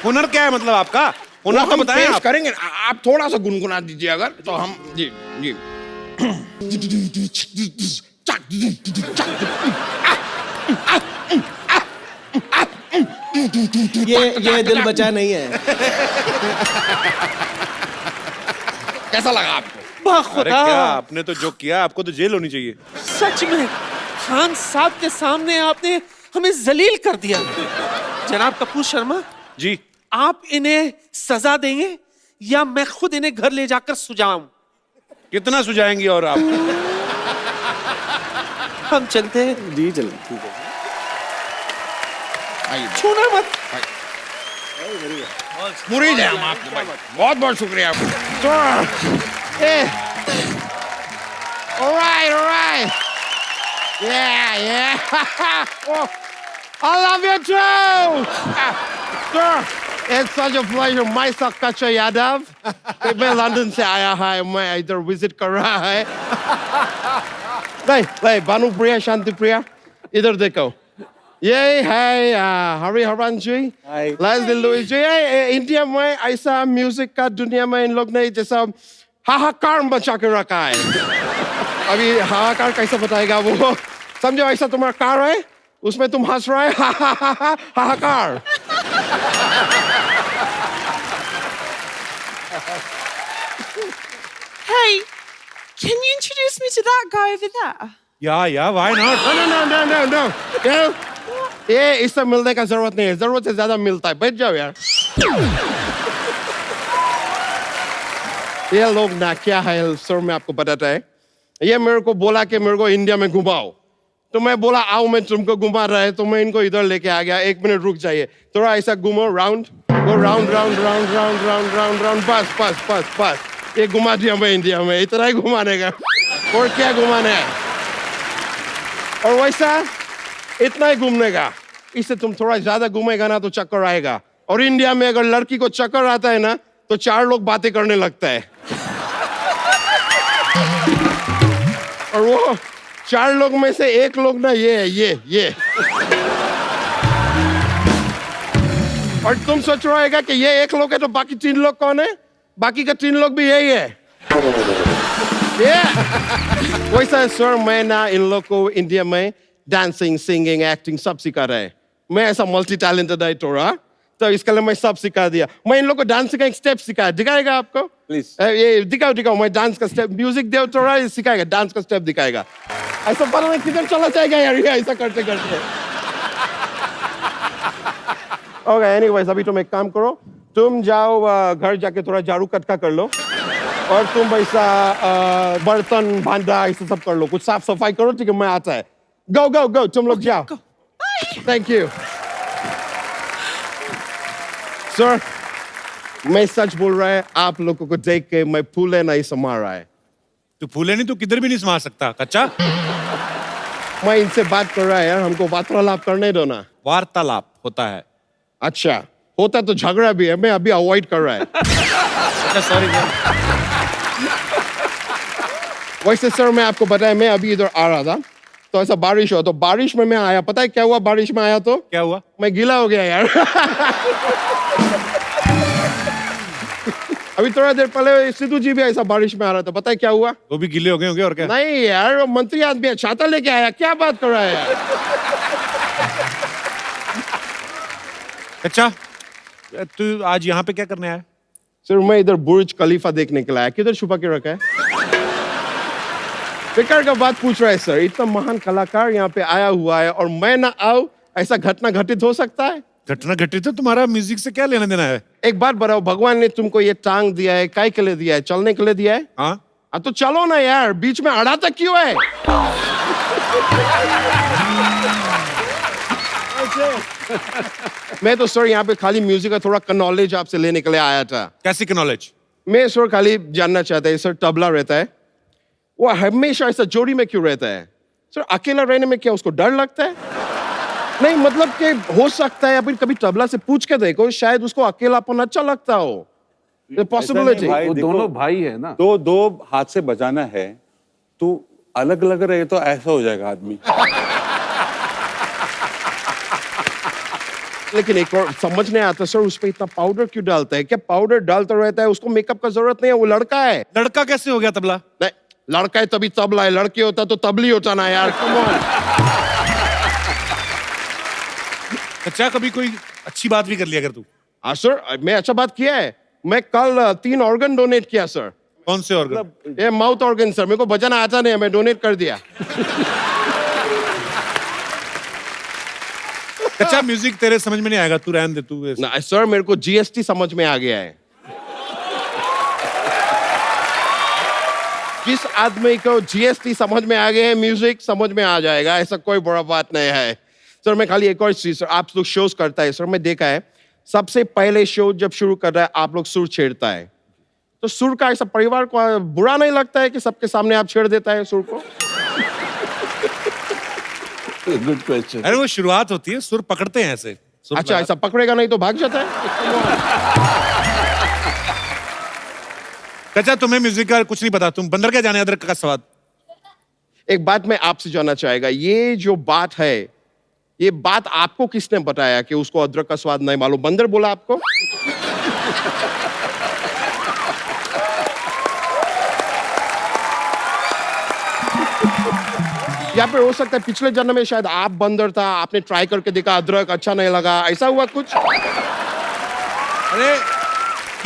हुनर क्या है मतलब आपका? हुनर तो बताएं आप। करेंगे, आप थोड़ा सा गुनगुना दीजिए अगर, तो हम जी जी। ये दिल बचा नहीं है। कैसा लगा आपको? अरे क्या आपने तो जो किया, आपको तो जेल होनी चाहिए। सच में खान साहब के सामने आपने हमें जलील कर दिया। जनाब कपूर शर्मा जी, आप इन्हें सजा देंगे या मैं खुद इन्हें घर ले जाकर सुझाऊं? कितना सुझाएंगी और आप? हम चलते हैं जी, चल ठीक है। छूना मत। मुरीद है हम आपके भाई, बहुत बहुत शुक्रिया आपको। Alright. Yeah. Oh, I love you too. Sir, it's such a pleasure. मैं सकाचा यादव, मैं लंदन से आया है, मैं इधर विजिट कर रहा है। नहीं, भानु प्रिया, शांति प्रिया, इधर देखो। ये है हरिहरन जी, लेस्ली लुइस जी। इंडिया में ऐसा म्यूजिक का दुनिया में इन लोग ने जैसा हाहाकार बचा के रखा है। अभी हाहाकार कैसे बताएगा वो? समझो ऐसा तुम्हारा कार है, उसमें तुम हंस रहे हाहाकार। Hey, can you introduce me to that guy over there? या why not? No. ये इससे मिलने का जरूरत नहीं है, जरूरत से ज्यादा मिलता है। बैठ जाओ यार। ये लोग ना क्या है सर, मैं आपको बताता है। ये मेरे को बोला कि मेरे को इंडिया में घुमाओ, तो मैं बोला आओ मैं तुमको घुमा रहा है, तो मैं इनको इधर लेके आ गया। 1 मिनट रुक जाइए, थोड़ा ऐसा घूमो, राउंड बस ये घुमा दिया मैं इंडिया में। इतना ही घुमाने का, और क्या घुमाने है? और वैसा इतना ही घूमने का। इससे तुम थोड़ा ज्यादा घूमेगा ना तो चक्कर आएगा। और इंडिया में अगर लड़की को चक्कर आता है ना तो 4 लोग बातें करने लगता है, और वो 4 लोग में से 1 लोग ना ये और तुम सोच रहेगा कि ये 1 लोग है तो बाकी 3 लोग कौन है? बाकी का 3 लोग भी यही है। वैसा है सर, मैं ना इन लोग को इंडिया में डांसिंग, सिंगिंग, एक्टिंग सब सिखा रहा है। मैं ऐसा मल्टी टैलेंटेड है थोड़ा, तो इसके लिए मैं सब सिखा दिया। मैं इन लोग को डांस का एक स्टेप सिखाया, दिखाएगा आपको? प्लीज ये दिखाओ। मैं डांस का स्टेप, म्यूजिक दे थोड़ा, सिखाएगा, डांस का स्टेप दिखाएगा। ऐसा पता नहीं किधर चला जाएगा यार, ऐसा करते करते। ओके एनीवेज अभी तुम एक काम करो, तुम जाओ घर जाके थोड़ा झाड़ू कटका कर लो और तुम वैसा बर्तन भांडा ऐसा सब कर लो, कुछ साफ सफाई करो, ठीक है? मैं आता है। गो गो गो, तुम लोग जाओ। Thank you sir. मैं सच बोल रहा है, आप लोगों को देख के मैं फूले नहीं समा रहा है। तू फूले नहीं, तू किधर भी नहीं समा सकता कच्चा। मैं इनसे बात कर रहा है यार, हमको वार्तालाप करने दो ना। वार्तालाप होता है। अच्छा होता तो झगड़ा भी है, मैं अभी अवॉइड कर रहा है। सॉरी। वैसे सर मैं आपको बताया, मैं अभी इधर आ रहा था तो ऐसा बारिश हुआ, तो बारिश में मैं आया, पता है क्या हुआ? बारिश में आया तो क्या हुआ? मैं गीला हो गया यार। अभी थोड़ा देर पहले सिद्धू जी भी ऐसा बारिश में आ रहा था, पता है क्या हुआ? वो भी गीले हो गए होंगे और क्या? नहीं यार, वो मंत्री आदमी है, छाता लेके आया, क्या बात कर रहा है यार? अच्छा तू आज यहाँ पे क्या करने आया? सर मैं इधर बुर्ज खलीफा देखने के लिए आया। किधर छुपा के रखा है? बेकार का बात पूछ रहा है सर, इतना महान कलाकार यहाँ पे आया हुआ है और मैं ना आऊं, ऐसा घटना घटित हो सकता है? घटना घटित है, तुम्हारा म्यूजिक से क्या लेना देना है? एक बात बताओ, भगवान ने तुमको ये टांग दिया है, काय के लिए दिया है? चलने के लिए दिया है। हाँ तो चलो ना यार, बीच में अड़ा तक क्यों है? मैं तो सर यहाँ पे खाली म्यूजिक का थोड़ा नॉलेज आपसे लेने के लिए आया था। कैसी का नॉलेज? मैं सर खाली जानना चाहता है, सर तबला रहता है, वो हमेशा ऐसा जोड़ी में क्यों रहता है? सर अकेला रहने में क्या उसको डर लगता है? नहीं मतलब कि हो सकता है अभी कभी तबला से पूछ के देखो, शायद उसको अकेलापन अच्छा लगता हो। पॉसिबिलिटी। वो दोनों भाई है ना, तो दो हाथ से बजाना है, तो अलग अलग रहे तो ऐसा हो जाएगा आदमी। लेकिन एक और समझ नहीं आता सर, उस पे इतना पाउडर क्यों डालता है? क्या पाउडर डालता रहता है? उसको मेकअप का जरूरत नहीं है, वो लड़का है। लड़का कैसे हो गया तबला? नहीं लड़का है तभी तबला है, लड़की होता तो तबली होता ना यार, कम ऑन। अच्छा कभी कोई अच्छी बात भी कर लिया कर तू? हाँ सर मैं अच्छा बात किया है, मैं कल 3 ऑर्गन डोनेट किया सर। कौन से ऑर्गन? ये माउथ ऑर्गन सर, मेरे को बजाना आता नहीं है, मैं डोनेट कर दिया। अच्छा म्यूजिक तेरे समझ में नहीं आएगा, तू रहने दे तू। ना सर मेरे को जीएसटी समझ में आ गया है। किस आदमी को जीएसटी समझ में आ गया है, म्यूजिक समझ में आ जाएगा, ऐसा कोई बड़ा बात नहीं है। सर मैं खाली एक और चीज, सर आप लोग शोज करता है सर, मैं देखा है सबसे पहले शो जब शुरू कर रहा है आप लोग सुर छेड़ता है, तो सुर का ऐसा परिवार को बुरा नहीं लगता है कि सबके सामने आप छेड़ देता है सुर को? Good question. अरे वो शुरुआत होती है, सुर पकड़ते हैं ऐसे। अच्छा ऐसा पकड़ेगा नहीं तो भाग जाता है। अच्छा तुम्हें म्यूजिक का कुछ नहीं पता, तुम बंदर क्या जाने अदरक का स्वाद। एक बात मैं आपसे जानना चाहेगा, ये जो बात है, ये बात आपको किसने बताया कि उसको अदरक का स्वाद नहीं मालूम? बंदर बोला आपको? या फिर हो सकता है पिछले जन्म में शायद आप बंदर था, आपने ट्राई करके देखा, अदरक अच्छा नहीं लगा, ऐसा हुआ कुछ? अरे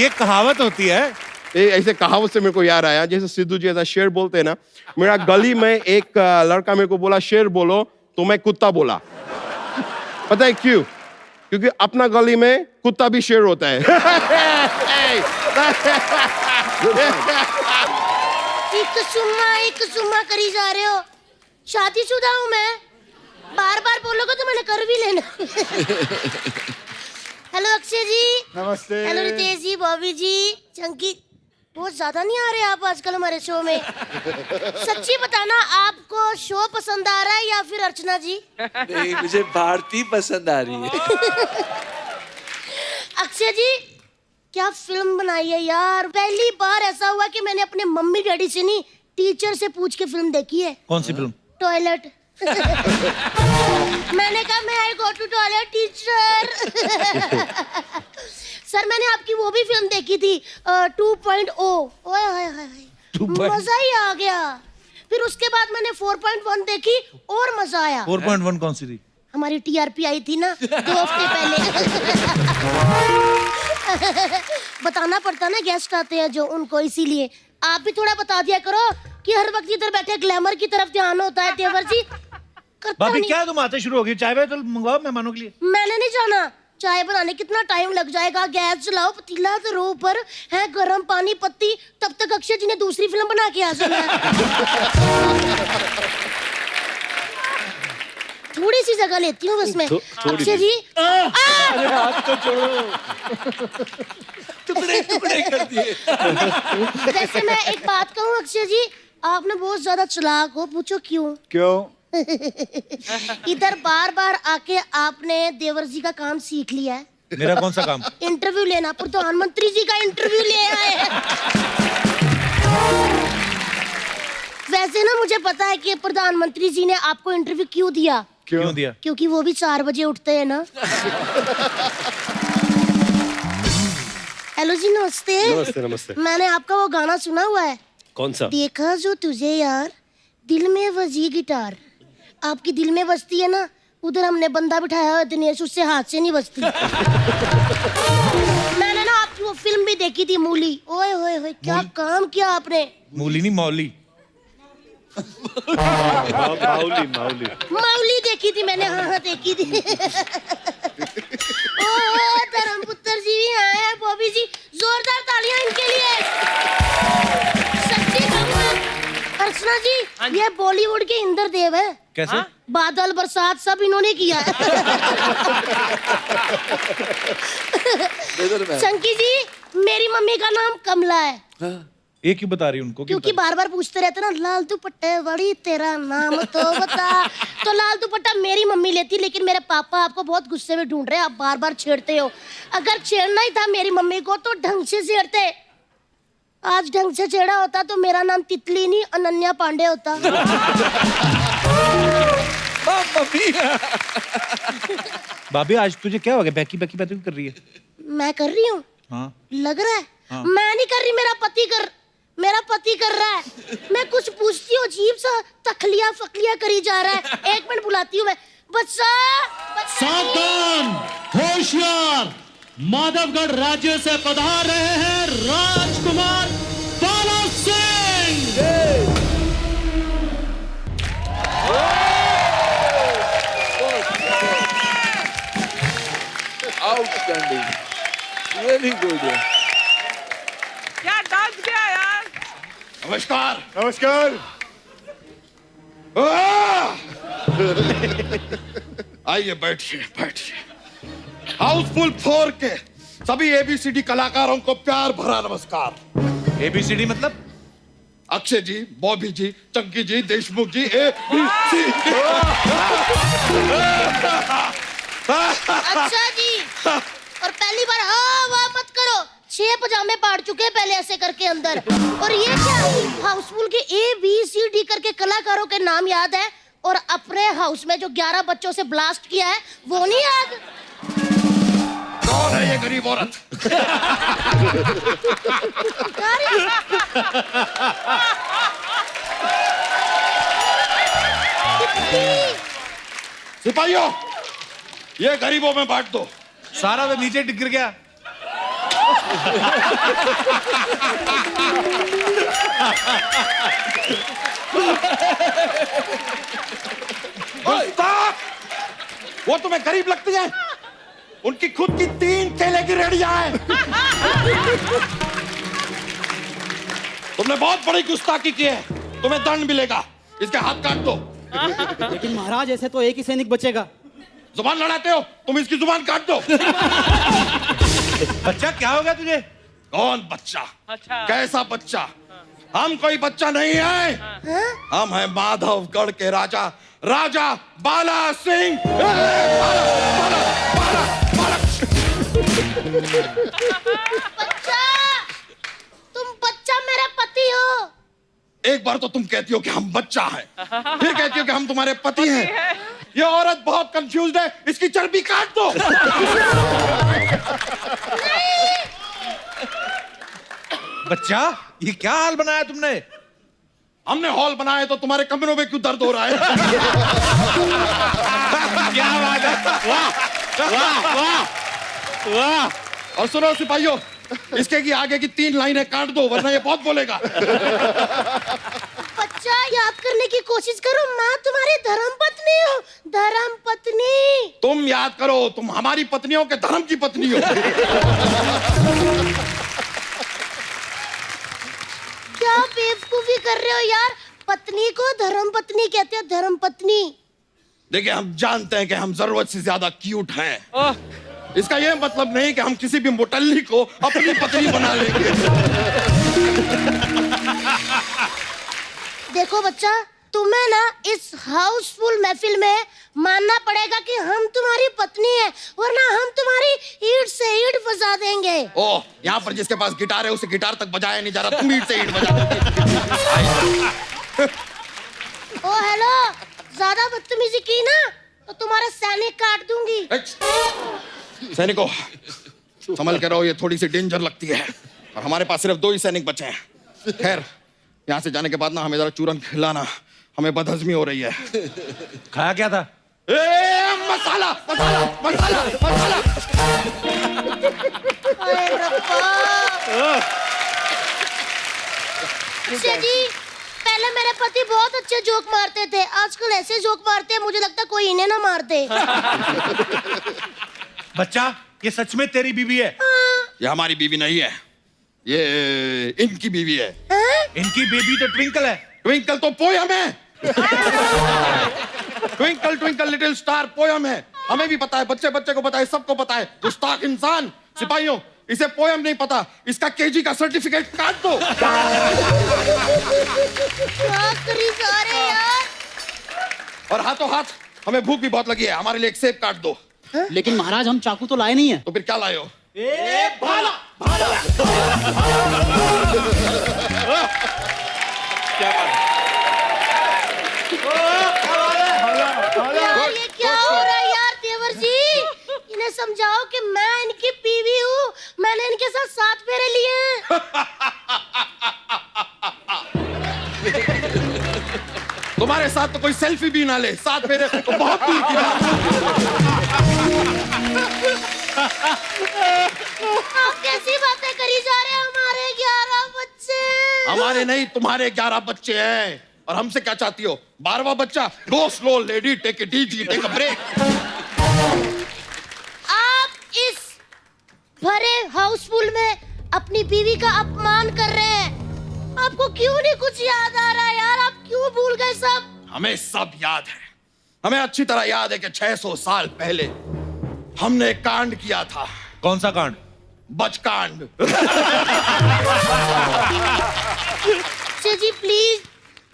ये कहावत होती है। ऐसे कहावत से मेरे को याद आया, जैसे सिद्धू जी ऐसा शेर बोलते हैं ना, मेरा गली में एक लड़का मेरे को बोला शेर बोलो, तो मैं कुत्ता बोला। पता है क्यों? क्योंकि अपना गली में कुत्ता भी शेर होता है। एक सुम्मा करी जा रहे हो, शादीशुदा हूँ मैं, बार बार बोलोगे तो मैंने कर भी लेना। हेलो अक्षय जी। नमस्ते। हेलो रितेश जी, बॉबी जी, चंकी। बहुत ज्यादा नहीं आ रहे आप आजकल हमारे शो में। सच्ची बताना, आपको शो पसंद आ रहा है या फिर अर्चना जी? नहीं मुझे भारती पसंद आ रही है। अक्षय जी क्या फिल्म बनाई है यार, पहली बार ऐसा हुआ कि मैंने अपने मम्मी डैडी से नहीं, टीचर से पूछ के फिल्म देखी है। कौन सी फिल्म? टॉयलेट। मैंने कहा मैं I go to toilet teacher. Sir मैंने आपकी वो भी फिल्म देखी थी 2.0, मजा ही आ गया। फिर उसके बाद मैंने 4.1 देखी और मजा आया। 4.1 कौन सी थी? हमारी टीआरपी आई थी ना 2 हफ्ते पहले। बताना पड़ता ना, गेस्ट आते हैं जो, उनको, इसीलिए आप भी थोड़ा बता दिया करो कि हर वक्त इधर बैठे ग्लैमर की तरफ ध्यान होता है। देवर जी भाभी क्या तुम आते शुरू हो गई, चाय वाय तो मंगवाओ मेहमानों के लिए। मैंने नहीं जाना, चाय बनाने कितना टाइम लग जाएगा, गैस जलाओ, पतीला धरो ऊपर है, गर्म पानी पत्ती, तब तक अक्षय जी ने दूसरी फिल्म बना के आ जाना है। थोड़ी सी जगह लेती हूँ बस मैं। अक्षय जी अरे हाथ तो छोड़ो, टुकड़े टुकड़े कर दिए। वैसे मैं एक बात कहूँ अक्षय जी, आप ना बहुत ज्यादा चालाक हो। पूछो क्यों? क्यों? इधर बार बार आके आपने देवर जी का काम सीख लिया है। मेरा कौन सा काम? इंटरव्यू लेना, प्रधानमंत्री जी का इंटरव्यू ले आए हैं। वैसे ना मुझे पता है कि प्रधानमंत्री जी ने आपको इंटरव्यू क्यों दिया। क्यों दिया? क्योंकि वो भी 4 बजे उठते हैं ना। हेलो जी, नमस्ते। नमस्ते नमस्ते। मैंने आपका वो गाना सुना हुआ है, कौन सा? देखा जो तुझे यार दिल में बजी गिटार। आपकी दिल में बजती है ना, उधर हमने बंदा बिठाया हुआ दिनेश, उससे हाथ से नहीं बजती। मैंने ना आपकी वो फिल्म भी देखी थी, मूली। ओए होए होए, क्या काम किया आपने। मूली नहीं, मौली। माउली माउली मौली देखी थी मैंने। हाँ देखी थी। ओ धर्मपुत्र जी भी आए हैं, बॉबी जी, जोरदार तालियां इनके लिए। सच्ची कहूँ अर्चना जी, ये बॉलीवुड के इंद्रदेव है। कैसे? बादल बरसात सब इन्होंने किया है। शंकी जी, मेरी मम्मी का नाम कमला है। ये क्यों बता रही उनको? क्योंकि बार बार पूछते रहते ना, लाल दुपट्टे वाली तेरा नाम तो बता। तो लाल दुपट्टा मेरी मम्मी लेती, लेकिन मेरे पापा आपको बहुत गुस्से में ढूंढ रहे हैं, आप बार बार छेड़ते हो। अगर छेड़ना ही था मेरी मम्मी को तो ढंग से छेड़ते। आज ढंग से छेड़ा होता तो मेरा नाम तितली नहीं अनन्या पांडे होता। भाभी आज तुझे क्या हो गया? बैकी बैकी बैकी कर रही है? मैं कर रही हूँ? हाँ। लग रहा है? हाँ। मैं नहीं कर रही, मेरा पति कर रहा है। मैं कुछ पूछती हूँ, अजीब सा तखलिया फकलिया करी जा रहा है। 1 मिनट बुलाती हूँ मैं। बच्चा सावधान, होशियार, माधवगढ़ राज्य से पधार रहे हैं Rajkumar Bala Singh. Outstanding, very good. क्या डांस किया यार। नमस्कार। नमस्कार। आइए बैठिए बैठिए। हाउसफुल 4 के सभी ABCD कलाकारों को प्यार भरा नमस्कार। ABCD मतलब? अक्षय जी, बॉबी जी, चंकी जी, देशमुख जी, ABC। अच्छा जी, और पहली बार हाँ वाह मत करो। 6 पजामे पाड़ चुके हैं पहले ऐसे करके अंदर। और ये क्या, हाउसफुल के ABCD करके कलाकारों के नाम याद है, और अपने हाउस में जो 11 बच्चों से ब्लास्ट किया है वो नहीं याद। कौन है ये गरीब औरत? सिपाहियों, ये गरीबों में बांट दो। सारा तो नीचे गिर गया। वो तुम्हें गरीब लगती है? उनकी खुद की 3 केले की रेडियां हैं। तुमने बहुत बड़ी गुस्ताखी की है, तुम्हें दंड मिलेगा। इसके हाथ काट दो। लेकिन महाराज ऐसे तो एक ही सैनिक बचेगा। जुबान लड़ाते हो तुम, इसकी जुबान काट दो। बच्चा क्या हो गया तुझे? कौन बच्चा? अच्छा। कैसा बच्चा? हम कोई बच्चा नहीं है। हम हैं माधवगढ़ के राजा, राजा बाला सिंह। बच्चा, तुम बच्चा मेरे पति हो। एक बार तो तुम कहती हो कि हम बच्चा हैं, फिर कहती हो कि हम तुम्हारे पति हैं। ये औरत बहुत कंफ्यूज्ड है, इसकी चर्बी काट दो। बच्चा, ये क्या हाल बनाया तुमने? हमने हॉल बनाया तो तुम्हारे कमरों में क्यों दर्द हो रहा है? क्या बात है, वाह वाह वाह वाह। और सुनो सिपाहियों, इसके की आगे की 3 लाइनें काट दो, वरना ये बहुत बोलेगा। बच्चा, याद करने की कोशिश करो, मैं तुम्हारी धर्म पत्नी हूँ, धर्म पत्नी। तुम याद करो, तुम हमारी पत्नियों के धर्म की पत्नी हो। क्या बेवकूफी कर रहे हो यार, पत्नी को धर्म पत्नी कहते हैं, धर्म पत्नी। देखिए, हम जानते हैं कि हम जरूरत से ज्यादा क्यूट हैं। इसका यह मतलब नहीं कि हम किसी भी मोटल्ली को अपनी पत्नी बना लेंगे। देखो बच्चा, तुम्हें ना इस हाउसफुल महफिल में मानना पड़ेगा कि हम तुम्हारी पत्नी है, वरना हम तुम्हारी ईंट से ईंट फंसा देंगे। ओह, यहाँ पर जिसके पास गिटार है उसे गिटार तक बजाया नहीं जा रहा, तुम ईंट से ईंट बजा दोगे। ओ हेलो, ज्यादा बदतमीजी की ना तो तुम्हारा सैनिक काट दूंगी। सैनिकों, संभल के रहो, ये थोड़ी सी डेंजर लगती है और हमारे पास सिर्फ 2 ही सैनिक बचे हैं। खैर, यहाँ से जाने के बाद ना हमें जरा चूरन खिलाना, हमें बदहजमी हो रही है। खाया क्या था? मसाला मसाला मसाला मसाला। अरे रब्बा। अच्छा जी, पहले मेरे पति बहुत अच्छे जोक मारते थे, आजकल ऐसे जोक मारते हैं मुझे लगता है कोई इन्हें ना मार दे। बच्चा, ये सच में तेरी बीवी है? ये हमारी बीवी नहीं है, ये इनकी बीवी है। इनकी बेबी तो ट्विंकल है। ट्विंकल तो पोयम है। Twinkle twinkle little star poem है, हमें भी पता है, बच्चे बच्चे को पता है, सबको पता है। गुस्ताख इंसान, सिपाहियों, इसे पोयम नहीं पता, इसका केजी का सर्टिफिकेट काट दो। और हाथों हाथ, हमें भूख भी बहुत लगी है, हमारे लिए एक सेब काट दो। लेकिन महाराज, हम चाकू तो लाए नहीं है। तो फिर क्या लाए हो? भाला। क्या बात है? यार ये क्या हो रहा है यार देवर जी, इन्हें समझाओ कि मैं इनकी बीवी हूँ, मैंने इनके साथ 7 फेरे लिए हैं। तुम्हारे साथ तो कोई सेल्फी भी ना ले, 7 फेरे तो बहुत दूर की बात है। आप कैसी बातें करी जा रहे हैं, हमारे 11 बच्चे। हमारे नहीं, तुम्हारे 11 बच्चे हैं। और हमसे क्या चाहती हो? 12वां बच्चा? Go slow lady, take it easy, take a break. आप इस भरे हाउसफुल में अपनी बीवी का अपमान कर रहे हैं। आपको क्यों नहीं कुछ याद आ रहा यार, आप क्यों भूल गए सब? हमें सब याद है, हमें अच्छी तरह याद है कि 600 साल पहले हमने एक कांड किया था। कौन सा कांड? बचकांड। जी प्लीज,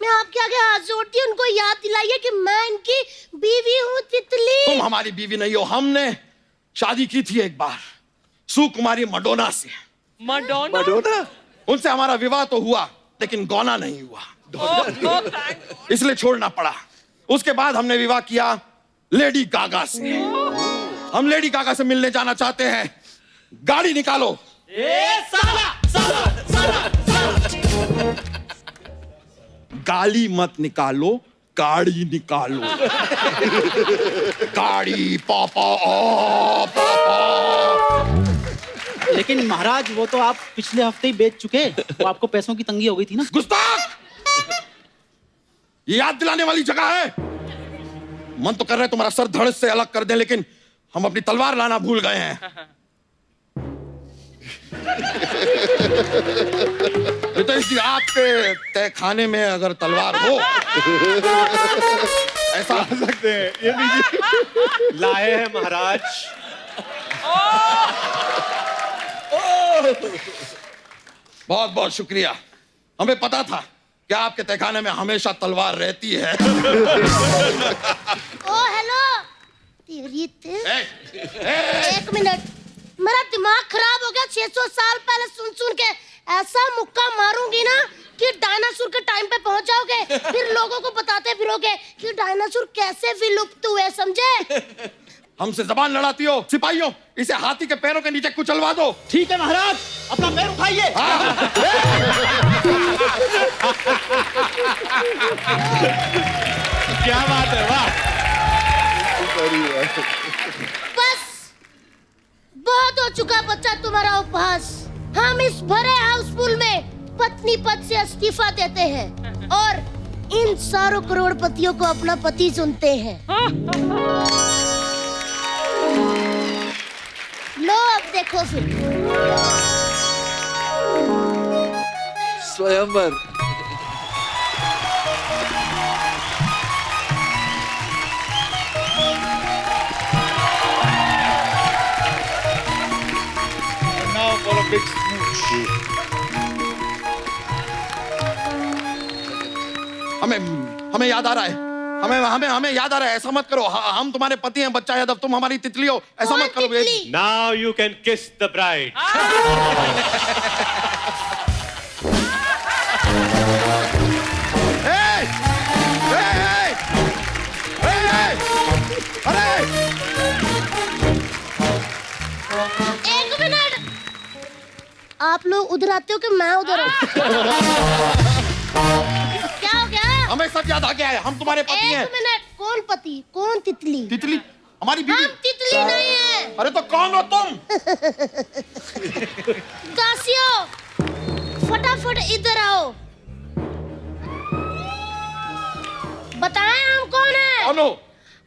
मैं आपके आगे हाथ जोड़ती हूँ, उनको याद दिलाइए कि मैं इनकी बीवी हूँ, तितली। तुम हमारी बीवी नहीं हो, हमने शादी की थी एक बार सुकुमारी मडोना से। मडोना? मडोना? उनसे हमारा विवाह तो हुआ, लेकिन गौना नहीं हुआ, इसलिए छोड़ना पड़ा। उसके बाद हमने विवाह किया लेडी गागा से। हम लेडी गागा से मिलने जाना चाहते हैं, गाड़ी निकालो। साला, साला, साला, साला। गाली मत निकालो, गाड़ी निकालो। गाड़ी पापा, ओ पापा। लेकिन महाराज, वो तो आप पिछले हफ्ते ही बेच चुके, वो आपको पैसों की तंगी हो गई थी ना। गुस्ताख! ये याद दिलाने वाली जगह है? मन तो कर रहा है तुम्हारा सर धड़ से अलग कर दें, लेकिन हम अपनी तलवार लाना भूल गए हैं। रितेश जी, आपके तहखाने में अगर तलवार हो ऐसा आ सकते हैं, ये लीजिए। लाए हैं महाराज। बहुत बहुत शुक्रिया, हमें पता था कि आपके तहखाने में हमेशा तलवार रहती है। ओ हेलो, तेरी एक मिनट, मेरा दिमाग खराब हो गया। 600 साल पहले सुन सुन के ऐसा मुक्का मारूंगी ना कि डायनासोर के टाइम पे पहुंच जाओगे, फिर लोगों को बताते फिरोगे कि डायनासोर कैसे विलुप्त हुए, समझे? हमसे जबान लड़ाती हो? सिपाहियों, इसे हाथी के पैरों के नीचे कुचलवा दो। ठीक है महाराज, अपना पैर उठाइए। क्या बात है, वाह। बस बहुत हो चुका बच्चा तुम्हारा उपहास। हम इस भरे हाउसफुल में पत्नी पद से इस्तीफा देते हैं और इन सारों करोड़पतियों को अपना पति चुनते हैं। लो अब देखो फिर। स्वयंवर। Now for a big smooch. हमें याद आ रहा है, हमें याद आ रहा है। ऐसा मत करो, हम तुम्हारे पति हैं बच्चा यादव, तुम हमारी तितली हो, ऐसा मत करो baby. Now you can kiss the bride. एक मिनट, आप लोग उधर आते हो कि मैं उधर हूँ? क्या हो गया? हमें सब याद आ गया है, हम तुम्हारे पति हैं। एक मिनट, कौन पति कौन तितली? तितली हमारी बीवी। हम तितली नहीं है। अरे तो कौन हो तुम? दासियों, फटाफट इधर आओ, बताएं हम कौन है? कौन हो?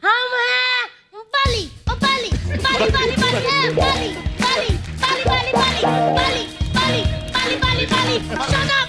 हम हैं बाली, बाली, बाली, बाली, बाली, है बाली, बाली, बाली, बाली, बाली, बाली, बाली, बाली, बाली, बाली, shut up!